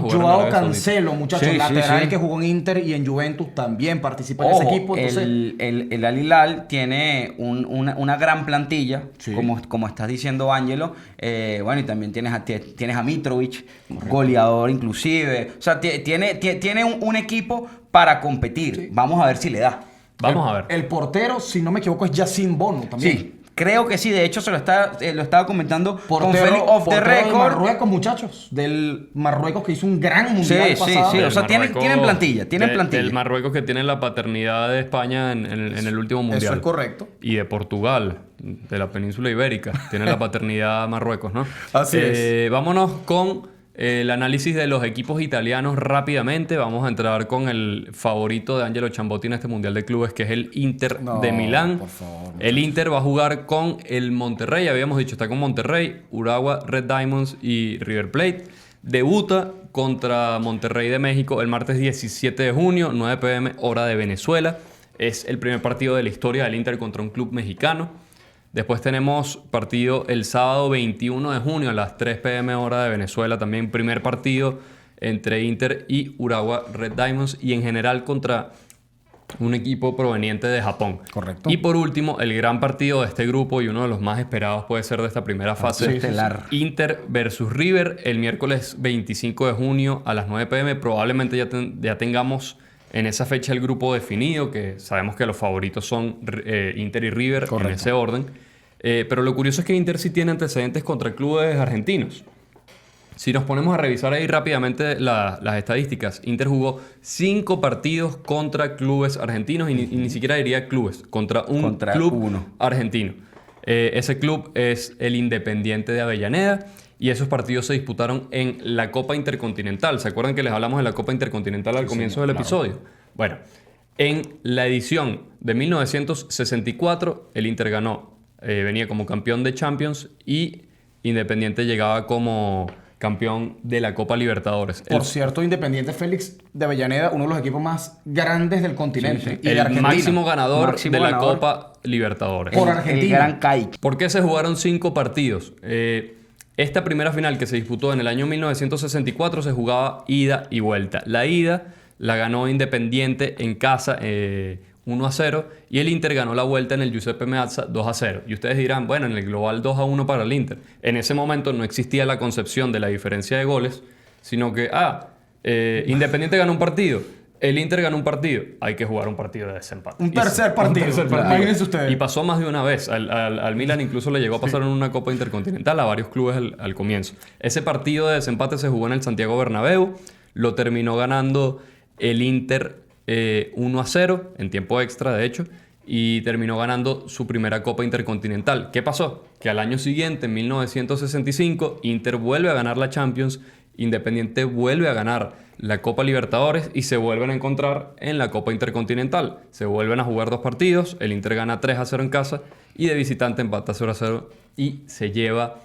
Joao Cancelo, muchachos, lateral que jugó en Inter y en Juventus también participa en ese equipo. Entonces... El Al Hilal tiene una gran plantilla, como estás diciendo, Ángelo. Bueno, y también tienes a Mitrovic, goleador inclusive. O sea, tiene un equipo para competir. Sí. Vamos a ver si le da. Vamos a ver. El portero, si no me equivoco, es Yacine Bono también. Sí, creo que sí. De hecho, lo estaba comentando con Félix Off the Record. De Marruecos, muchachos. Del Marruecos, que hizo un gran mundial pasado. Sí. O sea, tienen plantilla. El Marruecos, que tiene la paternidad de España en el último mundial. Eso es correcto. Y de Portugal, de la península ibérica. Tiene la paternidad Marruecos, ¿no? Así es. Vámonos con el análisis de los equipos italianos rápidamente. Vamos a entrar con el favorito de Angelo Chambotti en este Mundial de Clubes, que es el Inter de Milán. Por favor. El Inter va a jugar con el Monterrey. Habíamos dicho, está con Monterrey, Urawa Red Diamonds y River Plate. Debuta contra Monterrey de México el martes 17 de junio, 9 p.m. hora de Venezuela. Es el primer partido de la historia del Inter contra un club mexicano. Después tenemos partido el sábado 21 de junio a las 3 p.m. hora de Venezuela. También primer partido entre Inter y Urawa Red Diamonds. Y en general contra un equipo proveniente de Japón. Correcto. Y por último, el gran partido de este grupo y uno de los más esperados puede ser de esta primera fase. Estelar. Inter versus River el miércoles 25 de junio a las 9 p.m. Probablemente ya tengamos en esa fecha el grupo definido, que sabemos que los favoritos son Inter y River. Correcto. En ese orden. Pero lo curioso es que Inter sí tiene antecedentes contra clubes argentinos. Si nos ponemos a revisar ahí rápidamente las estadísticas, Inter jugó 5 partidos contra clubes argentinos y ni siquiera diría clubes, contra club argentino. Ese club es el Independiente de Avellaneda. Y esos partidos se disputaron en la Copa Intercontinental. ¿Se acuerdan que les hablamos de la Copa Intercontinental al comienzo del episodio? Bueno, en la edición de 1964, el Inter ganó, venía como campeón de Champions y Independiente llegaba como campeón de la Copa Libertadores. Por cierto, Independiente, Félix, de Avellaneda, uno de los equipos más grandes del continente. Y el de Argentina. máximo ganador de la Copa Libertadores. Por Argentina. El Gran Caique. ¿Por qué se jugaron 5 partidos? Esta primera final que se disputó en el año 1964 se jugaba ida y vuelta. La ida la ganó Independiente en casa 1-0 y el Inter ganó la vuelta en el Giuseppe Meazza 2-0. Y ustedes dirán, bueno, en el global 2-1 para el Inter. En ese momento no existía la concepción de la diferencia de goles, sino que, Independiente ganó un partido, el Inter ganó un partido, hay que jugar un partido de desempate. Un tercer partido. Imagínense ustedes. Y pasó más de una vez. Al Milan incluso le llegó a pasar en una Copa Intercontinental a varios clubes al comienzo. Ese partido de desempate se jugó en el Santiago Bernabéu. Lo terminó ganando el Inter 1-0 en tiempo extra, de hecho. Y terminó ganando su primera Copa Intercontinental. ¿Qué pasó? Que al año siguiente, en 1965, Inter vuelve a ganar la Champions Independiente vuelve a ganar la Copa Libertadores y se vuelven a encontrar en la Copa Intercontinental. Se vuelven a jugar 2 partidos, el Inter gana 3-0 en casa y de visitante empata 0-0 y se lleva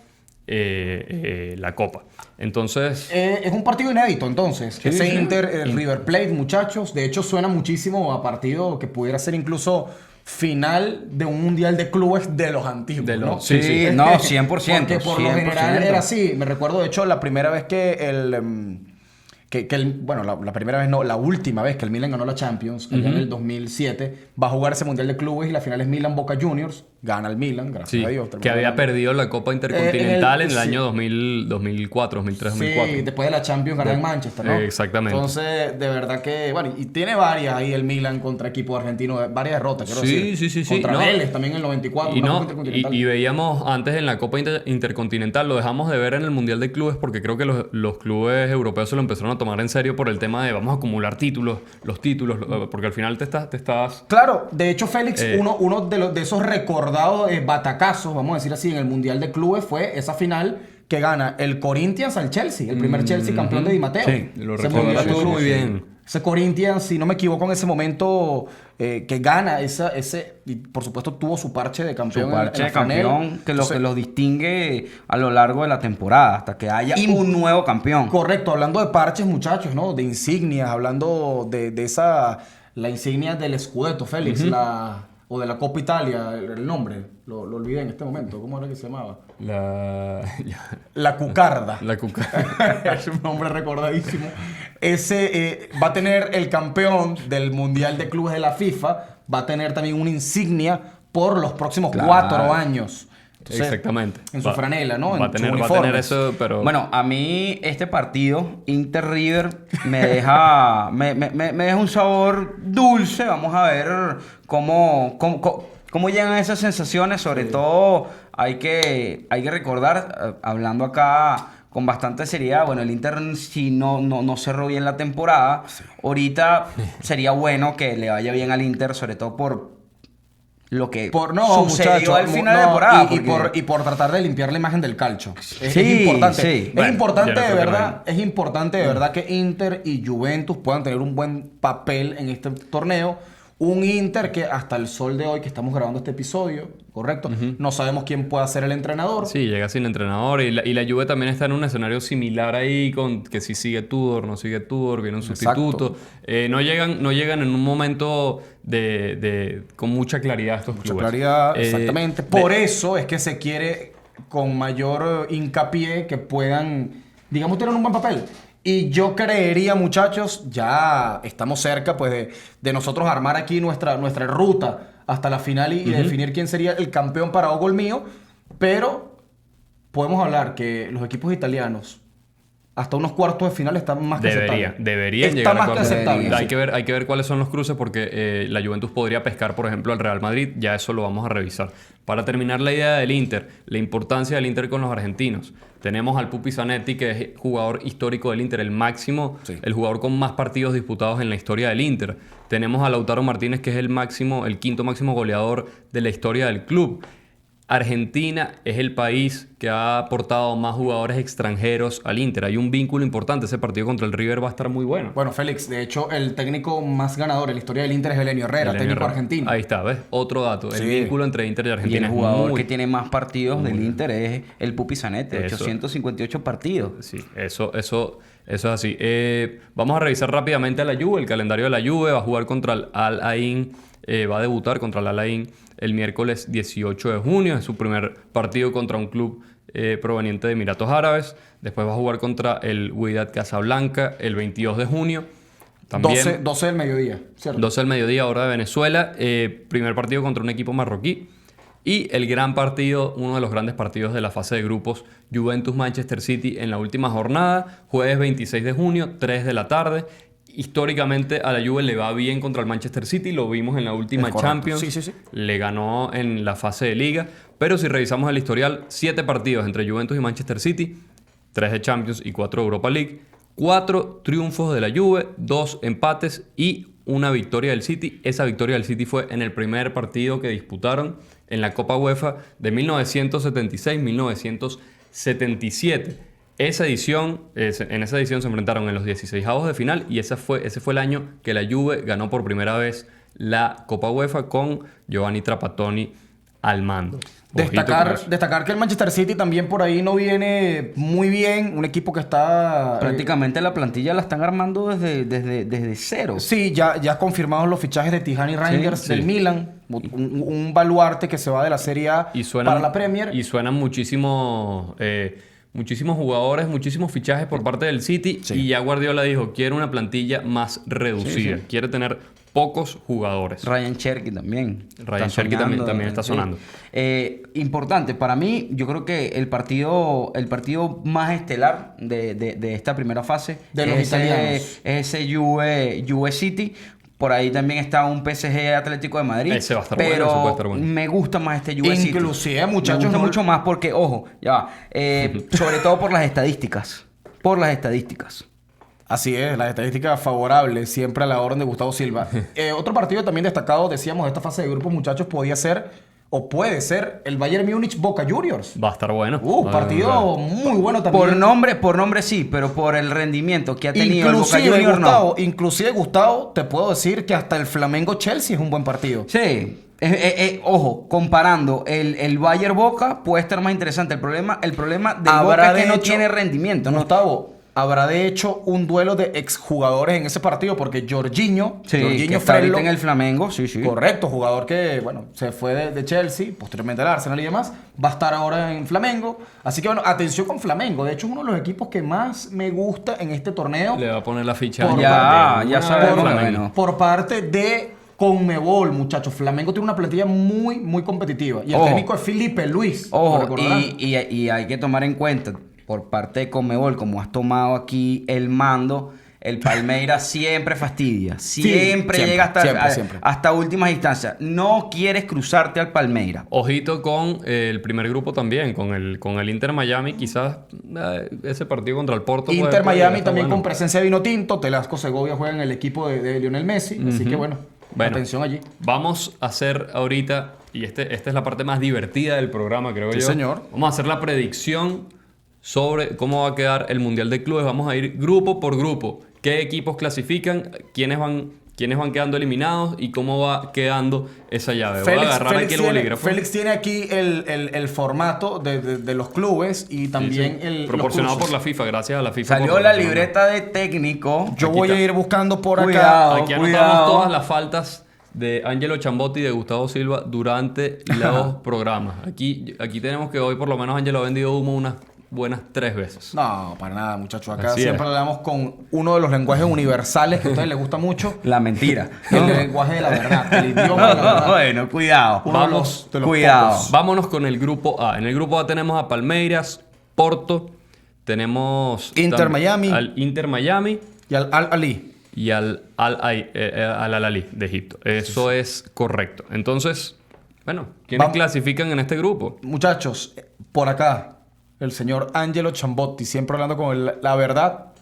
la Copa. Entonces... es un partido inédito, entonces. Sí, Ese sí. Inter, el River Plate, muchachos. De hecho, suena muchísimo a partido que pudiera ser incluso final de un mundial de clubes de los antiguos, De los- ¿no? sí, Sí, no, 100%. Porque por lo 100%. general era así. Me recuerdo, de hecho, la primera vez que bueno, la primera vez no, la última vez que el Milan ganó la Champions, allá en el 2007, va a jugar ese Mundial de Clubes y la final es Milan-Boca Juniors. Gana el Milan, gracias Sí, a Dios. que termina había ganando. perdido la Copa Intercontinental en el sí. año 2004, 2003, 2004. Sí, después de la Champions ganar en Manchester, ¿no? Exactamente. Entonces, de verdad que, bueno, y tiene varias ahí el Milan contra equipo argentino, varias derrotas, quiero Sí, decir. sí. Contra No. Vélez también en el 94, Y, una no, Copa Intercontinental. y veíamos antes en la Copa Intercontinental, lo dejamos de ver en el Mundial de Clubes porque creo que los clubes europeos se lo empezaron a tomar en serio por el tema de vamos a acumular títulos, porque al final te estás... Claro, de hecho, Félix, Eh. uno de esos recordados batacazos, vamos a decir así, en el Mundial de Clubes fue esa final que gana el Corinthians al Chelsea, el primer Chelsea campeón de Di Matteo. Sí, lo Ese recuerdo Mundial de todo Clubes. muy bien. Ese Corinthians, si no me equivoco, en ese momento que gana y por supuesto tuvo su parche de campeón. Su parche en de la franela. campeón que Entonces, lo distingue a lo largo de la temporada hasta que haya Y- un nuevo campeón. Correcto, hablando de parches, muchachos, ¿no? De insignias, hablando de esa, la insignia del Scudetto, Félix, o de la Copa Italia, el nombre, lo olvidé en este momento, ¿cómo era que se llamaba? La Cucarda. La cuca. Es un nombre recordadísimo. Ese va a tener el campeón del Mundial de Clubes de la FIFA, va a tener también una insignia por los próximos Claro. 4 años. Entonces, Exactamente. En su franela, ¿no? Va En a su tener uniforme. eso, pero... Bueno, a mí este partido, Inter-River, me deja, me deja un sabor dulce. Vamos a ver cómo llegan esas sensaciones. Sobre todo hay que recordar, hablando acá con bastante seriedad, bueno, el Inter si no cerró bien la temporada, ahorita sería bueno que le vaya bien al Inter, sobre todo por lo que sucedió al final de temporada. Y por tratar de limpiar la imagen del calcio. Es Sí, importante. sí. Es Bueno, importante yo no de creo que verdad. Es importante de verdad que Inter y Juventus puedan tener un buen papel en este torneo. Un Inter que hasta el sol de hoy que estamos grabando este episodio, ¿correcto? No sabemos quién pueda ser el entrenador. Sí, llega sin entrenador y la Juve también está en un escenario similar ahí con que si sigue Tudor, no sigue Tudor, viene un sustituto. No llegan en un momento con mucha claridad estos Mucha clubes. claridad, exactamente. de- Por eso es que se quiere con mayor hincapié que puedan, digamos, tener un buen papel. Y yo creería, muchachos, ya estamos cerca pues de nosotros armar aquí nuestra ruta hasta la final y definir quién sería el campeón para ojo el mío. Pero podemos hablar que los equipos italianos hasta unos cuartos de final están más que aceptables. Deberían Está llegar a más que cuartos. aceptable. Hay que ver cuáles son los cruces porque la Juventus podría pescar, por ejemplo, al Real Madrid. Ya eso lo vamos a revisar. Para terminar la idea del Inter, la importancia del Inter con los argentinos. Tenemos al Pupi Zanetti, que es jugador histórico del Inter, el máximo, Sí. el jugador con más partidos disputados en la historia del Inter. Tenemos a Lautaro Martínez, que es el quinto máximo goleador de la historia del club. Argentina es el país que ha aportado más jugadores extranjeros al Inter. Hay un vínculo importante. Ese partido contra el River va a estar muy bueno. Bueno, Félix, de hecho, el técnico más ganador en la historia del Inter es Helenio Herrera, Elenio técnico Herrera. argentino. Ahí está, ¿ves? Otro dato. Sí. El vínculo entre Inter y Y Argentina el es jugador muy... que tiene más partidos del Inter es el Pupi Zanetti, Eso. 858 partidos. Sí, eso es así. Vamos a revisar rápidamente a la Juve. El calendario de la Juve va a jugar contra el Al Ain. Va a debutar contra el Al Ain el miércoles 18 de junio. Es su primer partido contra un club proveniente de Emiratos Árabes. Después va a jugar contra el Wydad Casablanca el 22 de junio. También 12 del mediodía, ¿cierto? 12 del mediodía, hora de Venezuela. Primer partido contra un equipo marroquí. Y el gran partido, uno de los grandes partidos de la fase de grupos, Juventus-Manchester City en la última jornada, jueves 26 de junio, 3 de la tarde. Históricamente a la Juve le va bien contra el Manchester City, lo vimos en la última Es correcto. Champions, Sí. le ganó en la fase de Liga, pero si revisamos el historial, 7 partidos entre Juventus y Manchester City, 3 de Champions y 4 de Europa League, 4 triunfos de la Juve, 2 empates y una victoria del City. Esa victoria del City fue en el primer partido que disputaron en la Copa UEFA de 1976-1977. en esa edición se enfrentaron en los 16avos de final y ese fue el año que la Juve ganó por primera vez la Copa UEFA con Giovanni Trapattoni al mando. Ojito con eso. Destacar que el Manchester City también por ahí no viene muy bien. Un equipo que está... Prácticamente la plantilla la están armando desde cero. Sí, ya confirmados los fichajes de Tijani Reinders del Milan. Un baluarte que se va de la Serie A para la Premier. Y suenan muchísimos jugadores, muchísimos fichajes por parte del City. Sí. Y ya Guardiola dijo, quiere una plantilla más reducida. Quiere tener pocos jugadores. Ryan Cherky también. Ryan Cherky también está sonando. Importante, para mí, yo creo que el partido más estelar de esta primera fase de los italianos es ese Juve City. Por ahí también está un PSG Atlético de Madrid. Ese va a estar pero bueno, ese puede estar bueno. Me gusta más este Juve City. Inclusive, muchachos, me gusta mucho más porque, ojo, ya va, sobre todo por las estadísticas. Así es, las estadísticas favorables siempre a la orden de Gustavo Silva. Otro partido también destacado, decíamos, de esta fase de grupos, muchachos, podía ser o puede ser el Bayern Múnich Boca Juniors. Va a estar bueno. Partido muy bueno también. Por nombre sí, pero por el rendimiento que ha tenido el Boca Juniors no. Inclusive, Gustavo, te puedo decir que hasta el Flamengo Chelsea es un buen partido. Sí. Ojo, comparando el Bayern Boca puede estar más interesante. El problema del Boca es que no tiene rendimiento, ¿no? Gustavo, habrá de hecho un duelo de exjugadores en ese partido porque Jorginho que está ahorita en el Flamengo, sí. Correcto, jugador que, bueno, se fue de Chelsea, posteriormente al Arsenal y demás, va a estar ahora en Flamengo. Así que, bueno, atención con Flamengo. De hecho, es uno de los equipos que más me gusta en este torneo. Le va a poner la ficha. Ya sabemos. Por parte de Conmebol, muchachos. Flamengo tiene una plantilla muy, muy competitiva. Y el técnico es Felipe Luis. Ojo, y hay que tomar en cuenta, por parte de Conmebol, como has tomado aquí el mando, el Palmeiras siempre fastidia. Siempre llega hasta últimas instancias. No quieres cruzarte al Palmeiras. Ojito con el primer grupo también, con el Inter Miami. Quizás ese partido contra el Porto. Inter Miami también con presencia de vino tinto. Telasco Segovia juega en el equipo de Lionel Messi. Así que bueno, atención allí. Vamos a hacer ahorita, y esta es la parte más divertida del programa, creo yo. Sí, señor. Vamos a hacer la predicción sobre cómo va a quedar el Mundial de Clubes. Vamos a ir grupo por grupo. ¿Qué equipos clasifican? ¿Quiénes van quedando eliminados? ¿Y cómo va quedando esa llave? Voy a agarrar aquí el bolígrafo. Félix tiene aquí el formato de los clubes y también proporcionado por la FIFA, gracias a la FIFA. Salió la libreta de técnico. Yo voy a ir buscando por acá. Aquí anotamos todas las faltas de Angelo Chambotti y de Gustavo Silva durante los programas. Aquí tenemos que hoy por lo menos Angelo ha vendido humo unas buenas 3 veces. No, para nada, muchachos. Acá Así siempre hablamos con uno de los lenguajes universales que a ustedes les gusta mucho. La mentira. El lenguaje de la verdad. El idioma de la verdad. Bueno, cuidado. Vámonos con el grupo A. En el grupo A tenemos a Palmeiras, Porto, tenemos al Inter Miami y al Al-Ali. Y al Al-Ali de Egipto. Eso es correcto. Entonces, bueno, ¿quiénes clasifican en este grupo? Muchachos, por acá, el señor Angelo Chambotti, siempre hablando con la verdad,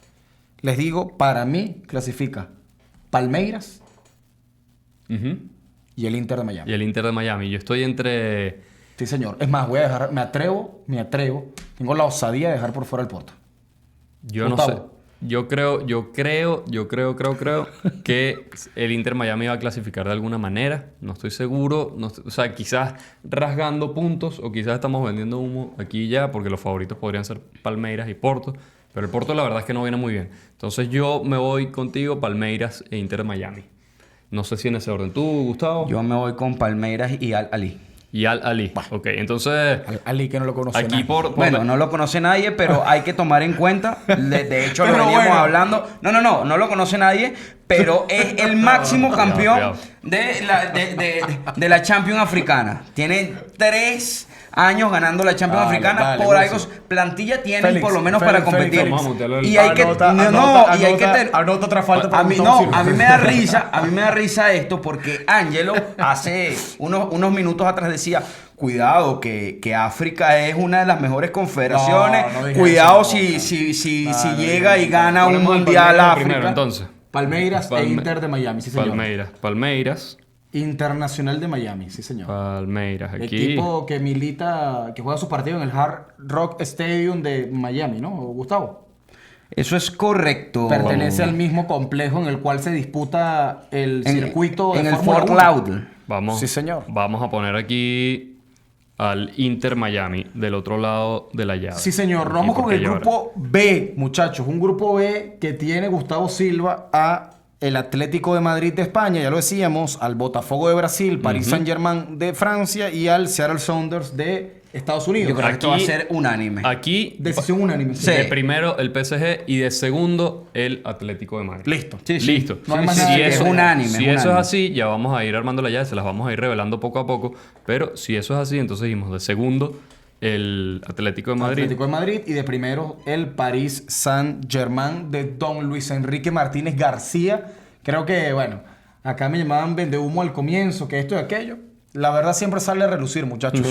les digo, para mí clasifica Palmeiras y el Inter de Miami. Y el Inter de Miami. Yo estoy entre... Sí, señor. Es más, voy a dejar, me atrevo, tengo la osadía de dejar por fuera el Porto. Yo Gustavo. No sé. Yo creo que el Inter Miami va a clasificar de alguna manera. No estoy seguro. O sea, quizás rasgando puntos o quizás estamos vendiendo humo aquí y ya porque los favoritos podrían ser Palmeiras y Porto. Pero el Porto la verdad es que no viene muy bien. Entonces yo me voy contigo, Palmeiras e Inter Miami. No sé si en ese orden. ¿Tú, Gustavo? Yo me voy con Palmeiras y Al-Ali. Y Al-Ali. Ok, entonces... Al-Ali que no lo conoce aquí nadie. Bueno, no lo conoce nadie, pero hay que tomar en cuenta. De hecho, lo veníamos hablando. No lo conoce nadie, pero es el máximo campeón de la Champions Africana. Tiene 3 años ganando la Champions Africana. Por algo, plantilla tiene Félix, por lo menos para competir. Y hay que... Anota otra falta. A mí me da risa esto porque Angelo hace unos minutos atrás decía... Cuidado, que África es una de las mejores confederaciones. Cuidado si llega y gana un mundial África. Primero, entonces. Palmeiras e Inter de Miami, sí, señor. Palmeiras. Internacional de Miami, sí señor. Palmeiras, aquí. Equipo que milita, que juega sus partidos en el Hard Rock Stadium de Miami, ¿no, Gustavo? Eso es correcto. Pertenece al mismo complejo en el cual se disputa el circuito en de el Fórmula Fort 1. Lauderdale. Vamos, Sí, señor. Vamos a poner aquí al Inter Miami, del otro lado de la llave. Sí, señor. Aquí, Vamos con porque el llevará. grupo B, muchachos. Un grupo B que tiene Gustavo Silva a el Atlético de Madrid de España, ya lo decíamos, al Botafogo de Brasil, Paris Saint-Germain de Francia y al Seattle Sounders de Estados Unidos. Yo creo que esto va a Aquí- ser unánime. Aquí, Decisión unánime. Sí. de primero el PSG y de segundo el Atlético de Madrid. Listo. Sí, sí. Listo. No hay Sí, más sí, nada sí, que es agregar. unánime. Si eso es así, ya vamos a ir armando la llave, se las vamos a ir revelando poco a poco. Pero si eso es así, entonces dijimos de segundo el Atlético de Madrid. Atlético de Madrid y de primero el Paris Saint-Germain de don Luis Enrique Martínez García. Creo que, bueno, acá me llamaban vendehumo al comienzo, que esto y aquello. La verdad siempre sale a relucir, muchachos.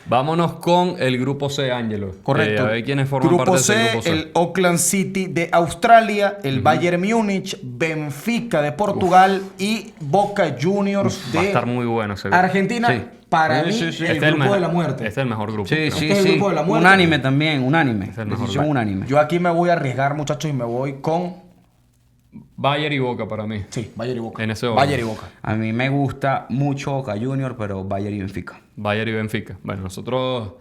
Vámonos con el grupo C, Ángelo. Correcto. A ver quiénes forman Grupo parte C, de ese grupo C. el Auckland City de Australia, el Bayern Múnich, Benfica de Portugal y Boca Juniors Va a de estar muy bueno ese grupo. Argentina. Sí. Para Sí, mí, sí, sí. el Este es grupo de la mejor- muerte. Este es el mejor grupo. Sí, creo. sí, Este es el sí. grupo de la muerte. Unánime también, unánime. Es el mejor. Decisión unánime. Yo aquí me voy a arriesgar, muchachos, y me voy con... Bayern y Boca para mí. Sí, Bayern y Boca. En ese orden. Bayern y Boca. A mí me gusta mucho Boca Junior, pero Bayern y Benfica. Bayern y Benfica. Bueno, nosotros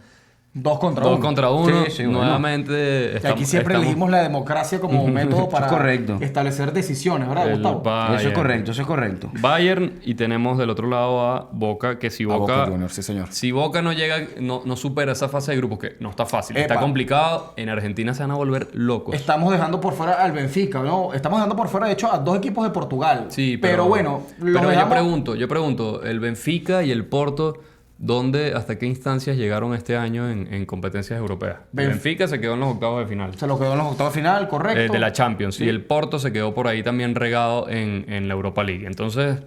2 contra 1. 2 contra 1. Sí, sí, bueno. Nuevamente Que aquí siempre elegimos la democracia como método para correcto. establecer decisiones, ¿verdad, el Gustavo? Bayern. Eso es correcto, eso es correcto. Bayern y tenemos del otro lado a Boca, que si A Boca, Boca Juniors, sí, señor. si Boca no llega, no supera esa fase de grupos, que no está fácil, está Epa. complicado, en Argentina se van a volver locos. Estamos dejando por fuera al Benfica, ¿no? Estamos dejando por fuera, de hecho, a 2 equipos de Portugal. Sí, pero bueno, los pero dejamos... yo pregunto, el Benfica y el Porto, hasta qué instancias llegaron este año en competencias europeas? El Benfica se quedó en los octavos de final. Se lo quedó en los octavos de final, correcto. De la Champions. Y el Porto se quedó por ahí también regado en la Europa League. Entonces,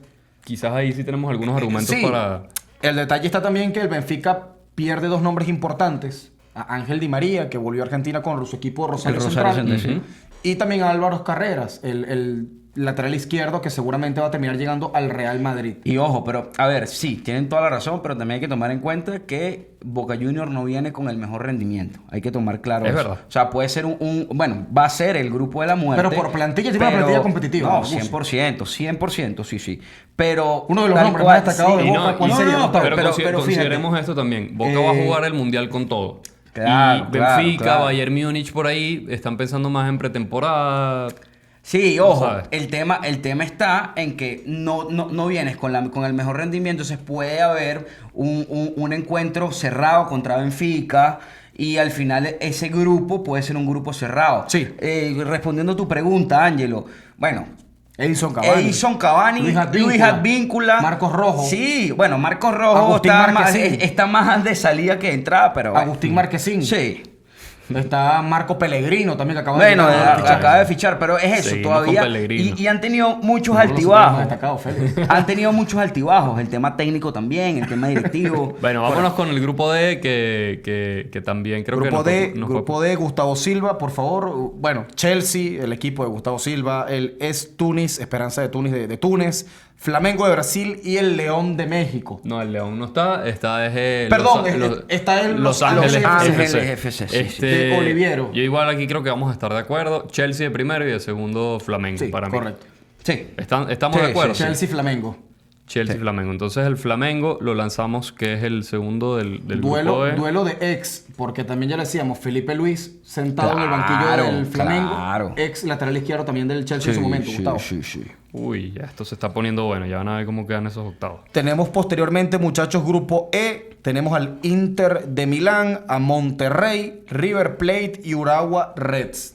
quizás ahí sí tenemos algunos argumentos Sí. para... El detalle está también que el Benfica pierde 2 nombres importantes. A Ángel Di María, que volvió a Argentina con su equipo Rosario, El Rosario Central. Central, Y también a Álvaro Carreras, el lateral izquierdo que seguramente va a terminar llegando al Real Madrid. Y ojo, pero a ver, sí, tienen toda la razón, pero también hay que tomar en cuenta que Boca Junior no viene con el mejor rendimiento. Hay que tomar claro Es eso. verdad. O sea, puede ser bueno, va a ser el grupo de la muerte. Pero por plantilla tiene una plantilla competitiva, No, Gus. 100%, sí, sí. Pero Uno de los tal nombres cual, más destacados de Y Boca, ¿cuál sería, Gustavo? pero, pero consideremos fíjate, esto también. Boca va a jugar el Mundial con todo. Claro, y claro, Benfica, claro. Bayern Múnich por ahí están pensando más en pretemporada. Sí, ojo, sabes. el tema está en que no vienes con el mejor rendimiento, entonces puede haber un encuentro cerrado contra Benfica y al final ese grupo puede ser un grupo cerrado. Sí. Respondiendo a tu pregunta, Ángelo, bueno, Edison Cavani. Luis Advíncula, Marcos Rojo. Sí, bueno, Marcos Rojo Agustín Marquezín. está más de salida que de entrada, pero bueno. Agustín Marquezín. Sí. Está Marco Pellegrino también, que acaba Bueno, de llegar. acaba de fichar, pero es eso, Seguimos todavía. con Pellegrino. Y han tenido muchos Uno de los altibajos. más destacados, Félix. Han tenido muchos altibajos. El tema técnico también, el tema directivo. Bueno, vámonos con el grupo D, que también creo Grupo que D, nos fue- grupo D, Gustavo Silva, por favor. Bueno, Chelsea, el equipo de Gustavo Silva, el Es Túnez, Esperanza de Túnez de Túnez, Flamengo de Brasil y el León de México. No, el León no está. Está desde Perdón, Los, está el Los Los Ángeles, Ángeles FC, sí, de Oliviero. Yo igual aquí creo que vamos a estar de acuerdo. Chelsea de primero y de segundo Flamengo Sí, para mí. correcto. Sí. Estamos Sí, de acuerdo. sí, Chelsea Flamengo. Chelsea y Flamengo. Entonces el Flamengo lo lanzamos, que es el segundo del grupo D. Duelo de ex, porque también ya le decíamos, Felipe Luis sentado en el banquillo Claro, del Flamengo. claro. Ex lateral izquierdo también del Chelsea en su momento, Gustavo. sí. Uy, ya esto se está poniendo bueno. Ya van a ver cómo quedan esos octavos. Tenemos posteriormente, muchachos, grupo E. Tenemos al Inter de Milán, a Monterrey, River Plate y Urawa Reds.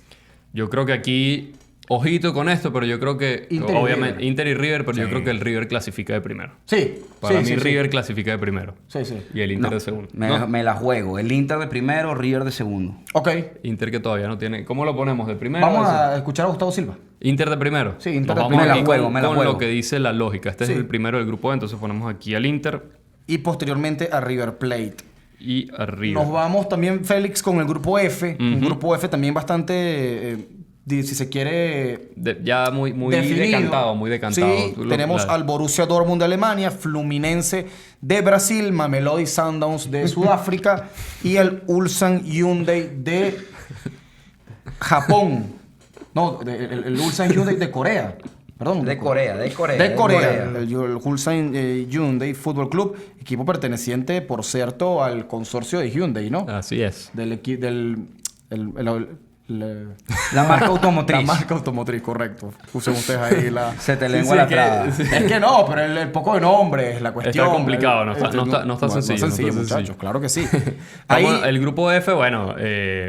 Yo creo que aquí, ojito con esto, pero yo creo que, Inter y obviamente, River. Inter y River, pero yo creo que el River clasifica de primero. Sí. Para sí, mí sí, River clasifica de primero. Sí, sí. Y el Inter de segundo. No, Me la juego. El Inter de primero, River de segundo. Ok. Inter que todavía no tiene... ¿Cómo lo ponemos? ¿De primero? Vamos o de a escuchar a Gustavo Silva. Inter de primero. Sí, Inter Nos de vamos primero. aquí Me la con juego. lo que dice la lógica. Este Sí. es el primero del grupo A, entonces ponemos aquí al Inter Y posteriormente a River Plate. y a River. Nos vamos también, Félix, con el grupo F. Un grupo F también bastante si se quiere, Ya muy definido. muy decantado. Sí, tenemos al Borussia Dortmund de Alemania, Fluminense de Brasil, Mamelodi Sundowns de Sudáfrica y el Ulsan Hyundai de Japón. No, el Ulsan Hyundai de Corea. Perdón. De Corea. El Ulsan Hyundai Fútbol Club, equipo perteneciente, por cierto, al consorcio de Hyundai, ¿no? Así es. La marca automotriz. La marca automotriz, correcto. Usen ustedes ahí la... Se te lengua la traba. Es que no, pero el poco de nombres, la cuestión... Está complicado, no está sencillo. No es sencillo, no está muchachos, sencillo. claro que sí. Ahí, Ahí, el grupo F, bueno...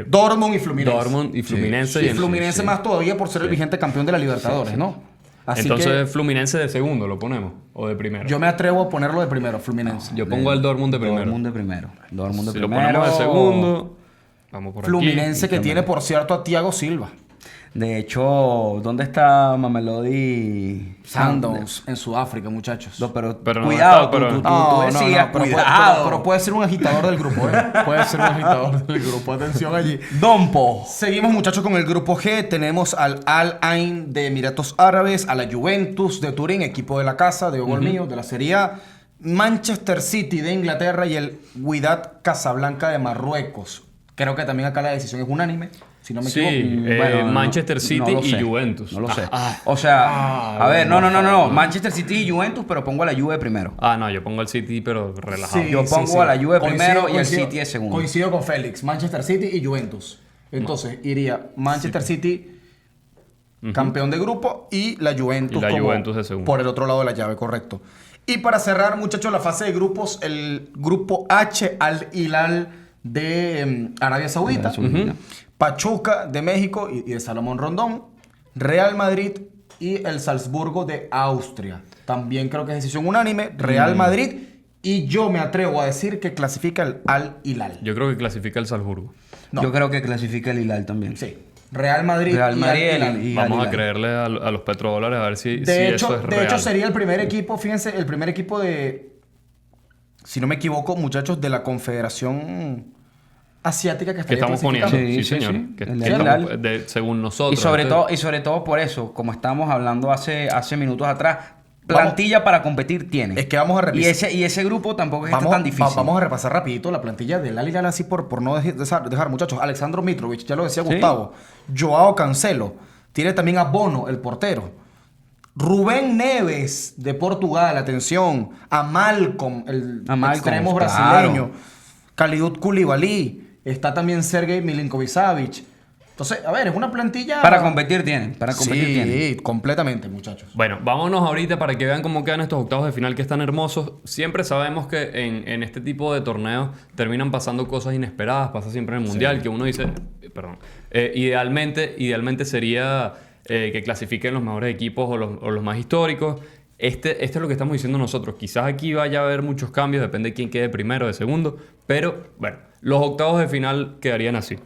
Dortmund y Fluminense. Dortmund y Fluminense. Sí, Fluminense más todavía por ser el vigente campeón de la Libertadores, ¿no? Así Entonces, que Fluminense de segundo lo ponemos, o de primero. yo me atrevo a ponerlo de primero, Fluminense. Yo pongo al Dortmund de primero. Dortmund de primero. Dortmund de Si lo primero. ponemos de segundo, vamos por Fluminense aquí. que tiene, por cierto, a Thiago Silva. De hecho, ¿dónde está Mamelodi Sundowns en Sudáfrica, muchachos. No, pero no cuidado, está, pero- tú decías, pero cuidado. pero puede ser un agitador del grupo, ¿eh? Puede ser un agitador del grupo. Atención allí. Dompo. Seguimos, muchachos, con el grupo G. Tenemos al Al Ain de Emiratos Árabes, a la Juventus de Turín, equipo de la casa, de gol mío, de la Serie A, Manchester City de Inglaterra y el Wydad Casablanca de Marruecos. Creo que también acá la decisión es unánime, si no me Sí, equivoco. Manchester City lo y sé, Juventus. No lo sé. Ah, O sea, a ver, no. Manchester City y Juventus, pero pongo a la Juve primero. no, yo pongo al City, pero relajado. Sí, Yo pongo sí. a la Juve Coincido- primero y el coincido- City es segundo. Coincido con Félix. Manchester City y Juventus. Entonces, iría Manchester City, campeón de grupo, y la Juventus, Y la como Juventus de segundo. por el otro lado de la llave, correcto. Y para cerrar, muchachos, la fase de grupos, el grupo H, Al Hilal de Arabia Saudita, Pachuca de México y de Salomón Rondón, Real Madrid y el Salzburgo de Austria. También creo que es decisión unánime, Real Madrid, y yo me atrevo a decir que clasifica el Al Hilal. Yo creo que clasifica el Salzburgo. No. Yo creo que clasifica el Hilal también. Sí. Real Madrid, Real y Madrid Al Hilal. y Vamos Al a Hilal. creerle a los petrodólares a ver si De eso hecho, es real. sería el primer equipo, fíjense, el primer equipo de, si no me equivoco, muchachos, de la Confederación Asiática que que estaría estamos poniendo. clasificando. Sí, Sí, señor. sí. Que El estamos- Hilal. según nosotros. Y sobre todo por eso, como estábamos hablando hace minutos atrás, plantilla para competir tiene. Es que vamos a revisar. Y ese grupo tampoco es que está tan difícil. Vamos a repasar rapidito la plantilla del Al Hilal así por no dejar, muchachos. Alexandro Mitrovic, ya lo decía Sí. Gustavo. Joao Cancelo. Tiene también a Bono, el portero. Rubén Neves, de Portugal, atención. A Malcolm, el A Malcolm, extremo claro. brasileño. Kalidou Koulibaly. Está también Sergei Milinkovic-Savic. Entonces, a ver, es una plantilla... Para competir tienen. Para competir Sí, tienen. completamente, muchachos. Bueno, vámonos ahorita para que vean cómo quedan estos octavos de final que están hermosos. Siempre sabemos que en este tipo de torneos terminan pasando cosas inesperadas. Pasa siempre en el Mundial, que uno dice... Perdón. Idealmente sería que clasifiquen los mejores equipos o los más históricos. Este es lo que estamos diciendo nosotros. Quizás aquí vaya a haber muchos cambios, depende de quién quede primero o de segundo. Pero, bueno, los octavos de final quedarían así.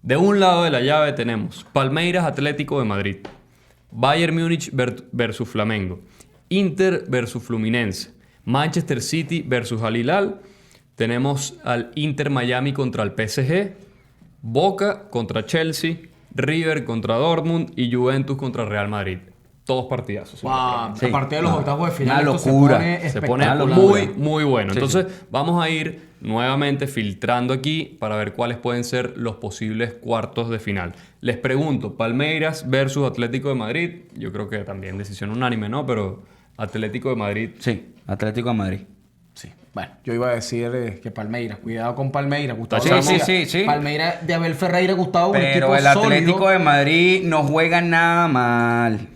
De un lado de la llave tenemos Palmeiras Atlético de Madrid, Bayern Múnich versus Flamengo, Inter versus Fluminense, Manchester City versus Al Hilal, tenemos al Inter Miami contra el PSG, Boca contra Chelsea, River contra Dortmund y Juventus contra Real Madrid. Todos partidazos. Wow, Sí. a partir de los octavos de final, Una esto locura. Se pone espectacular. muy, muy bueno. Sí, Entonces, vamos a ir nuevamente filtrando aquí para ver cuáles pueden ser los posibles cuartos de final. Les pregunto, Palmeiras versus Atlético de Madrid. Yo creo que también decisión unánime, ¿no? Pero Atlético de Madrid. Sí, Atlético de Madrid. Sí. Bueno, yo iba a decir que Palmeiras. Cuidado con Palmeiras, Gustavo. Sí, García. sí. Palmeiras de Abel Ferreira, Gustavo. un Pero equipo el Atlético sólido. de Madrid no juega nada mal.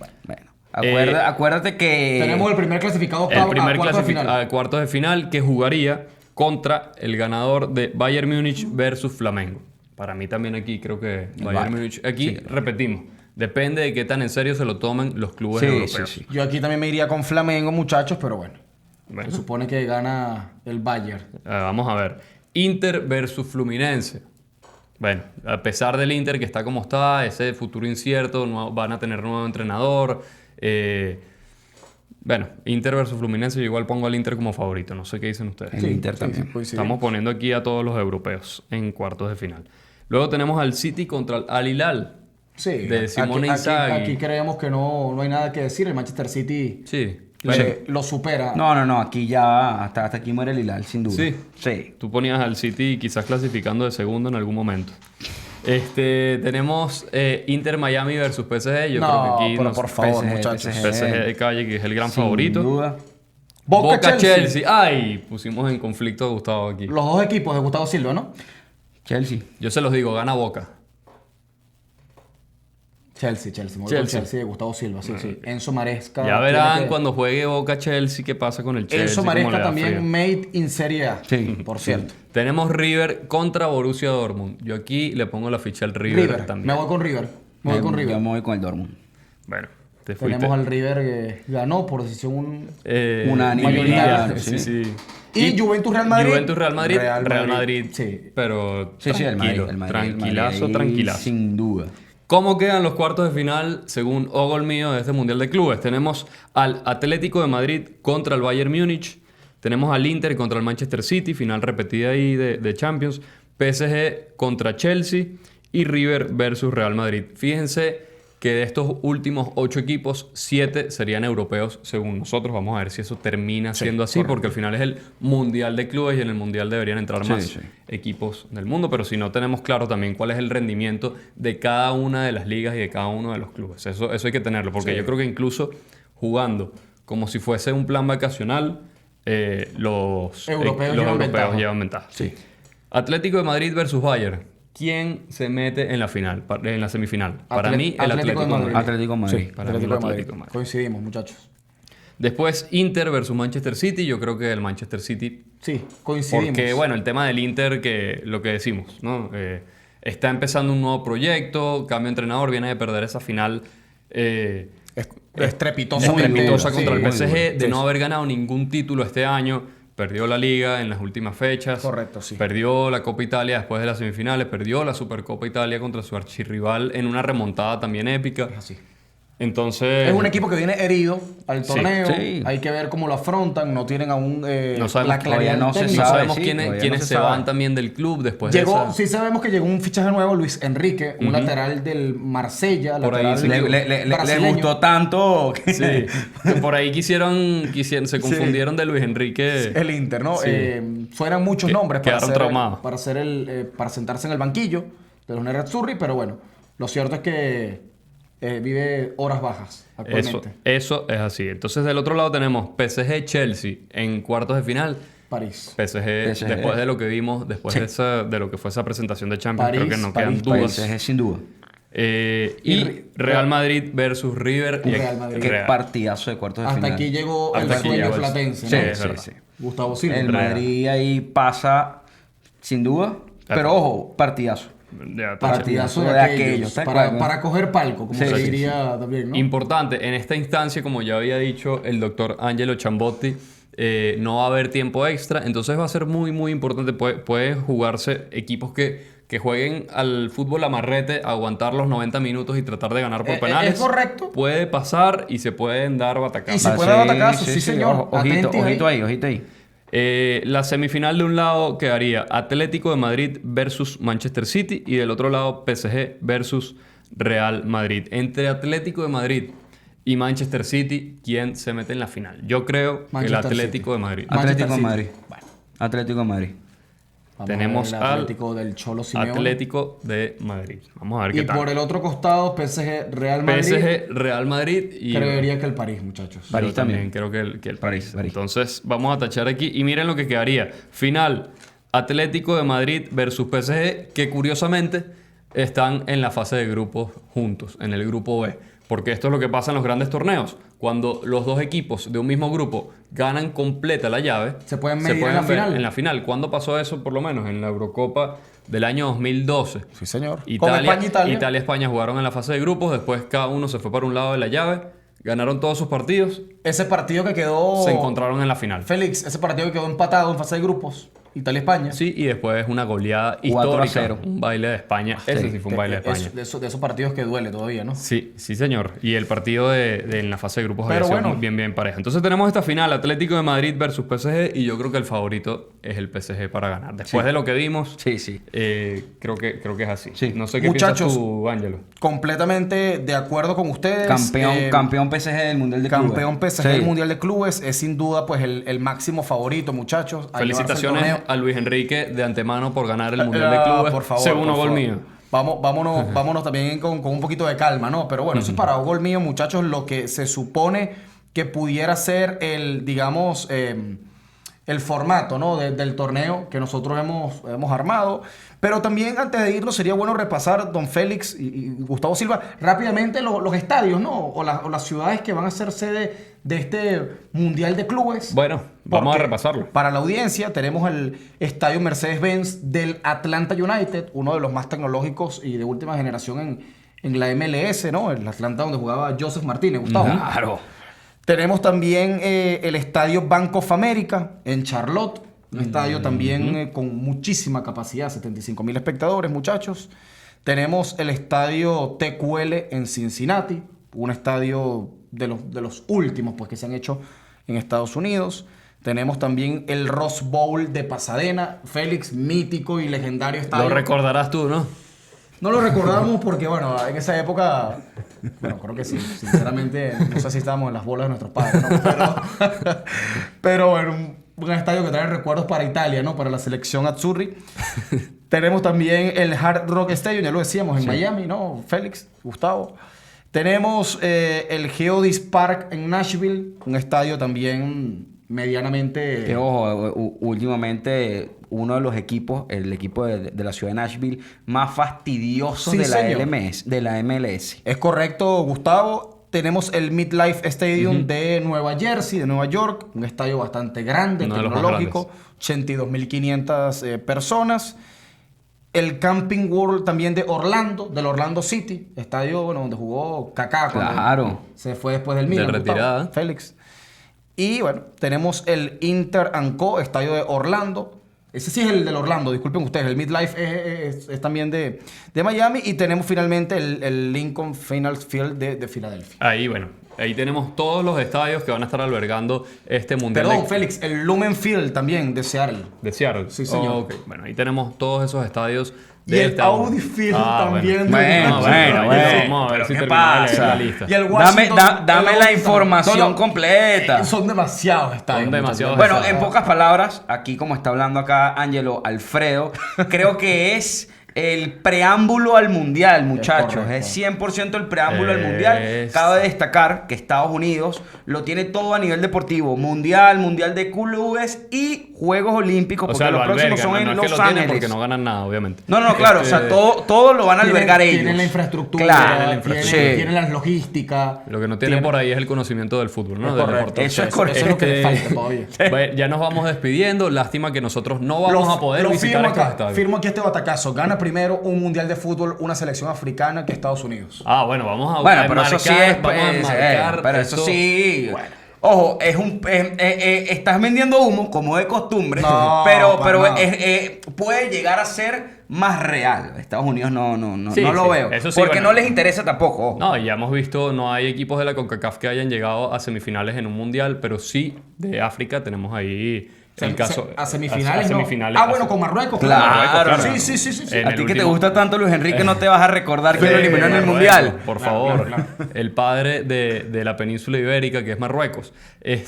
Bueno, acuérdate que... Tenemos el primer clasificado El octavo, primer a cuartos de final. clasificado a cuartos de final que jugaría contra el ganador de Bayern Múnich versus Flamengo. Para mí también aquí creo que Bayern Bayern. Múnich. Aquí Sí. repetimos. Depende de qué tan en serio se lo tomen los clubes Sí, europeos. sí. Yo aquí también me iría con Flamengo, muchachos, pero bueno. Bueno. Se supone que gana el Bayern. Vamos a ver. Inter versus Fluminense. Bueno, a pesar del Inter que está como está, ese futuro incierto, van a tener nuevo entrenador. Bueno, Inter versus Fluminense, yo igual pongo al Inter como favorito. No sé qué dicen ustedes. El Inter también. coincide. Estamos poniendo aquí a todos los europeos en cuartos de final. Luego tenemos al City contra el Al Hilal. Sí, de Simone Inzaghi. aquí creemos que no hay nada que decir. El Manchester City Sí. lo supera. No, aquí ya, hasta aquí muere el Hilal, sin duda. Sí. Sí. Tú ponías al City quizás clasificando de segundo en algún momento. Tenemos Inter Miami versus PSG. Yo creo que aquí pero por favor, PSG, muchachos. PSG de calle, que es el gran Sin favorito. duda. Boca Chelsea. Ay, pusimos en conflicto a Gustavo aquí. Los dos equipos de Gustavo Silva, ¿no? Chelsea. Yo se los digo, gana Boca. Chelsea. Me voy con Chelsea de Gustavo Silva, sí. Enzo Maresca. Ya verán cuando juegue Boca Chelsea qué pasa con el Chelsea. Enzo cómo le Maresca da también frío. made in Serie A. Sí. Por cierto. Tenemos River contra Borussia Dortmund. Yo aquí le pongo la ficha al River, también. Me voy con River. Me voy con River. Yo me voy con el Dortmund. Bueno, te fuiste. Tenemos al River que ganó por decisión Unánime. mayoritaria. Sí. Y Juventus Real Madrid. Juventus Real Madrid. Sí. Pero Sí, el Madrid. tranquilazo. Sin duda. ¿Cómo quedan los cuartos de final según Ogol mío de este Mundial de Clubes? Tenemos al Atlético de Madrid contra el Bayern Múnich. Tenemos al Inter contra el Manchester City, final repetida ahí de Champions. PSG contra Chelsea y River versus Real Madrid. Fíjense que de estos últimos 8 equipos, 7 serían europeos según nosotros. Vamos a ver si eso termina siendo así, porque al final es el Mundial de Clubes y en el Mundial deberían entrar más equipos del mundo, pero si no tenemos claro también cuál es el rendimiento de cada una de las ligas y de cada uno de los clubes. Eso hay que tenerlo, porque yo creo que incluso jugando como si fuese un plan vacacional, los europeos llevan ventaja. Sí. Atlético de Madrid versus Bayern. ¿Quién se mete en la final, en la semifinal? Para mí, el Atlético de Madrid. Atlético de Madrid. Sí, Para mí, el Atlético de Madrid. Coincidimos, muchachos. Después, Inter versus Manchester City. Yo creo que el Manchester City. Sí, coincidimos. Porque, bueno, el tema del Inter, que lo que decimos, ¿no? Está empezando un nuevo proyecto, cambio de entrenador, viene de perder esa final Estrepitosa contra el PSG, de Sí, no haber ganado ningún título este año. Perdió la Liga en las últimas fechas. Correcto, sí. Perdió la Copa Italia después de las semifinales. Perdió la Supercopa Italia contra su archirrival en una remontada también épica. Es así. Entonces... Es un equipo que viene herido al torneo. Sí. Hay que ver cómo lo afrontan. No tienen aún No sabemos, la claridad no del se técnico. no sabe, sabemos sí, quiénes todavía no se se sabe. van también del club después Llegó, de esa... sí sabemos que llegó un fichaje nuevo, Luis Enrique, un lateral del Marsella. Por ahí lateral sí. Le brasileño. gustó tanto. que- Sí, que por ahí se confundieron de Luis Enrique. El Inter, ¿no? Sí. Suenan muchos nombres quedaron traumados. para sentarse en el banquillo de los Nerazzurri, pero bueno, lo cierto es que vive horas bajas actualmente. Eso es así. Entonces, del otro lado tenemos PSG-Chelsea en cuartos de final. París. PSG, después de lo que vimos, después Sí. de lo que fue esa presentación de Champions, París, creo que no París, quedan dudas. PSG, sin duda. Y Real Madrid versus River. y Real Madrid. Qué partidazo de cuartos de Hasta final. aquí llegó Hasta el aquí sueño llegó el- platense, Sí, ¿no? es verdad. sí. Gustavo Silva. El Madrid ahí pasa, sin duda. Pero ojo, partidazo. Ya, Partidazo de de aquellos. aquellos, tal cual, ¿no? Para coger palco, como Sí, se sí, diría también, ¿no? Importante, en esta instancia, como ya había dicho el doctor Angelo Chambotti, no va a haber tiempo extra, entonces va a ser muy, muy importante. Puede jugarse equipos que jueguen al fútbol amarrete, aguantar los 90 minutos y tratar de ganar por penales. es correcto. Puede pasar y se pueden dar batacazos. Y se puede dar batacazos, sí, señor. Ojito, Atentos ojito ahí, ojito ahí. La semifinal de un lado quedaría Atlético de Madrid versus Manchester City y del otro lado PSG versus Real Madrid. Entre Atlético de Madrid y Manchester City, ¿quién se mete en la final? Yo creo que el Manchester Atlético City. de Madrid. Manchester Atlético de City. Madrid. Atlético de Madrid. Vamos Tenemos a ver el Atlético del Cholo Simeone. Atlético de Madrid. Vamos a ver Y qué tal. por el otro costado, PSG Real Madrid. PSG, Real Madrid y... Creería que el París, muchachos. Yo París también también. creo que el París. Entonces vamos a tachar aquí y miren lo que quedaría. Final, Atlético de Madrid versus PSG, que curiosamente están en la fase de grupos juntos, en el grupo B. Porque esto es lo que pasa en los grandes torneos. Cuando los dos equipos de un mismo grupo ganan completa la llave, Se pueden medir en la ver final. en la final. ¿Cuándo pasó eso? Por lo menos en la Eurocopa del año 2012. Sí, señor. Con Italia, España e Italia. Italia y España jugaron en la fase de grupos, después cada uno se fue para un lado de la llave, ganaron todos sus partidos, Ese partido que quedó... se encontraron en la final. Félix, ese partido que quedó empatado en fase de grupos. Italia-España. Sí, y después una goleada 4-0. histórica. Un baile de España. Ese sí fue un baile de España. De esos partidos que duele todavía, ¿no? Sí, sí, señor. Y el partido en la fase de grupos Pero había sido bueno. bien pareja. Entonces tenemos esta final, Atlético de Madrid versus PSG, y yo creo que el favorito es el PSG para ganar. Después de lo que vimos, Sí. creo que es así. Sí. No sé qué Muchachos, piensas tú, Ángelo. Completamente de acuerdo con ustedes. Campeón PSG del Mundial de Clubes. Campeón PSG del Mundial de Clubes. Es sin duda pues el máximo favorito, muchachos. a llevarse el Felicitaciones torneo. a Luis Enrique de antemano por ganar el Mundial de Clubes. Por favor, Segundo por gol favor. mío. Vámonos también con un poquito de calma, ¿no? Pero bueno, eso es para un gol mío, muchachos. Lo que se supone que pudiera ser digamos, el formato, ¿no? del torneo que nosotros hemos armado. Pero también, antes de irnos, sería bueno repasar, don Félix y Gustavo Silva, rápidamente los estadios, ¿no? O las ciudades que van a ser sede de este Mundial de Clubes. Bueno, vamos a Porque repasarlo. Para la audiencia tenemos el estadio Mercedes-Benz del Atlanta United, uno de los más tecnológicos y de última generación en la MLS, ¿no? El Atlanta donde jugaba Joseph Martínez, Gustavo. Claro. Tenemos también el estadio Bank of America en Charlotte, un estadio también con muchísima capacidad, 75,000 espectadores, muchachos. Tenemos el estadio TQL en Cincinnati, un estadio de los últimos pues, que se han hecho en Estados Unidos. Tenemos también el Rose Bowl de Pasadena, Félix, mítico y legendario estadio. Lo recordarás tú, ¿no? No lo recordamos porque, bueno, en esa época, bueno, creo que sí, sinceramente, no sé si estábamos en las bolas de nuestros padres, ¿no? Pero bueno, un estadio que trae recuerdos para Italia, ¿no? Para la selección Azzurri. Tenemos también el Hard Rock Stadium, ya lo decíamos, en Miami, ¿no? Félix, Gustavo. Tenemos el Geodis Park en Nashville, un estadio también medianamente... Que ojo, últimamente uno de los equipos, el equipo de la ciudad de Nashville, más fastidiosos Sí, de señor. de la MLS. Es correcto, Gustavo. Tenemos el MetLife Stadium de Nueva Jersey, de Nueva York, un estadio bastante grande, Uno de los más tecnológico, 82,500 personas. El Camping World también de Orlando, del Orlando City, estadio bueno, donde jugó Kaká cuando Claro. se fue después del Milan. De Gustavo, retirada. Félix. Y bueno, tenemos el Inter Co, estadio de Orlando. Ese sí es el del Orlando, disculpen ustedes. El MetLife es también de Miami. Y tenemos finalmente el Lincoln Financial Field de Filadelfia. Ahí, bueno, ahí tenemos todos los estadios que van a estar albergando este Mundial Perdón, Félix, el Lumen Field también de Seattle. de Seattle. Sí, señor. Ok, bueno, ahí tenemos todos esos estadios. Y el Audi Field también. Bueno, Vamos a ver pero si ¿qué terminamos de leer pasa? la lista. Y el Dame Washington- la Washington- información completa. Son demasiados estadios. Son demasiados muchachos. Bueno, en pocas palabras, aquí como está hablando acá Ángelo Alfredo, creo que es el preámbulo al Mundial, muchachos. correcto. Es 100% el preámbulo al Mundial. Cabe destacar que Estados Unidos lo tiene todo a nivel deportivo. Mundial de clubes y Juegos Olímpicos, O porque sea, los lo próximos albergan, son no en es que Los lo tienen Ángeles. porque no ganan nada, obviamente. No, claro, o sea, todo lo van a albergar ellos. Tienen la infraestructura, Claro, tienen la logística. Lo que no tienen por ahí es el conocimiento del fútbol, ¿no? Es Del correcto. deporte. Eso es Eso es lo que le Este, falta todavía. bueno, ya nos vamos despidiendo. Lástima que nosotros no vamos a poder visitar estos estadios. Firmo aquí este batacazo. Gana primero un mundial de fútbol una selección africana que Estados Unidos. Ah, bueno, vamos a Bueno, pero eso sí marcar, es, vamos a pues, marcar pero eso esto. sí. Ojo, estás vendiendo humo como de costumbre, No, pero para nada. puede llegar a ser más real. Estados Unidos no Sí, lo sí, veo. eso sí, porque bueno. no les interesa tampoco. ojo. No, ya hemos visto, no hay equipos de la CONCACAF que hayan llegado a semifinales en un mundial, pero sí de África tenemos ahí el caso. A semifinales, a no. semifinales. Ah, bueno, con Marruecos. Claro. Sí. En A el ti que te último- gusta tanto Luis Enrique, no te vas a recordar que de lo eliminó en el Marruecos, Mundial. Por Claro, favor, claro. el padre de la península ibérica, que es Marruecos.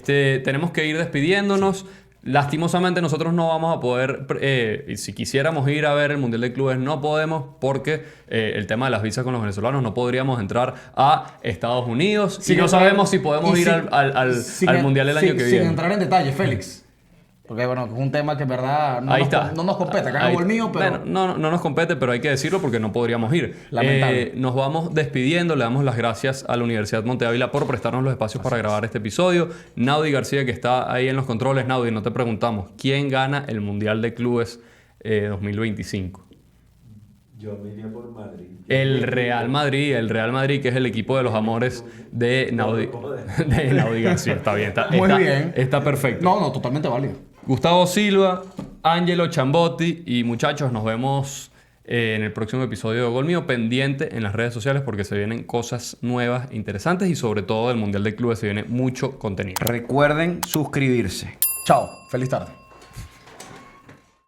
Tenemos que ir despidiéndonos. Lastimosamente nosotros no vamos a poder, y si quisiéramos ir a ver el Mundial de Clubes, no podemos porque el tema de las visas con los venezolanos no podríamos entrar a Estados Unidos y no sabemos si podemos ir al Mundial el año que viene. Sin entrar en detalle, Félix. Porque, bueno, es un tema que en verdad Ahí está. no nos compete. Acá Ahí- no el mío, pero... Bueno, no nos compete, pero hay que decirlo porque no podríamos ir. Lamentable. Nos vamos despidiendo. Le damos las gracias a la Universidad Monte Ávila por prestarnos los espacios para grabar este episodio. Naudi García, que está ahí en los controles. Naudi, no te preguntamos, ¿quién gana el Mundial de Clubes 2025? Yo me iría por Madrid. El Real Madrid, que es el equipo de los amores de Naudi, de Naudi García. Está bien, Muy bien. Está perfecto. No, totalmente válido. Gustavo Silva, Angelo Chambotti y muchachos, nos vemos en el próximo episodio de Gol Mío. Pendiente en las redes sociales porque se vienen cosas nuevas, interesantes y sobre todo del Mundial de Clubes se viene mucho contenido. Recuerden suscribirse. Chao. Feliz tarde.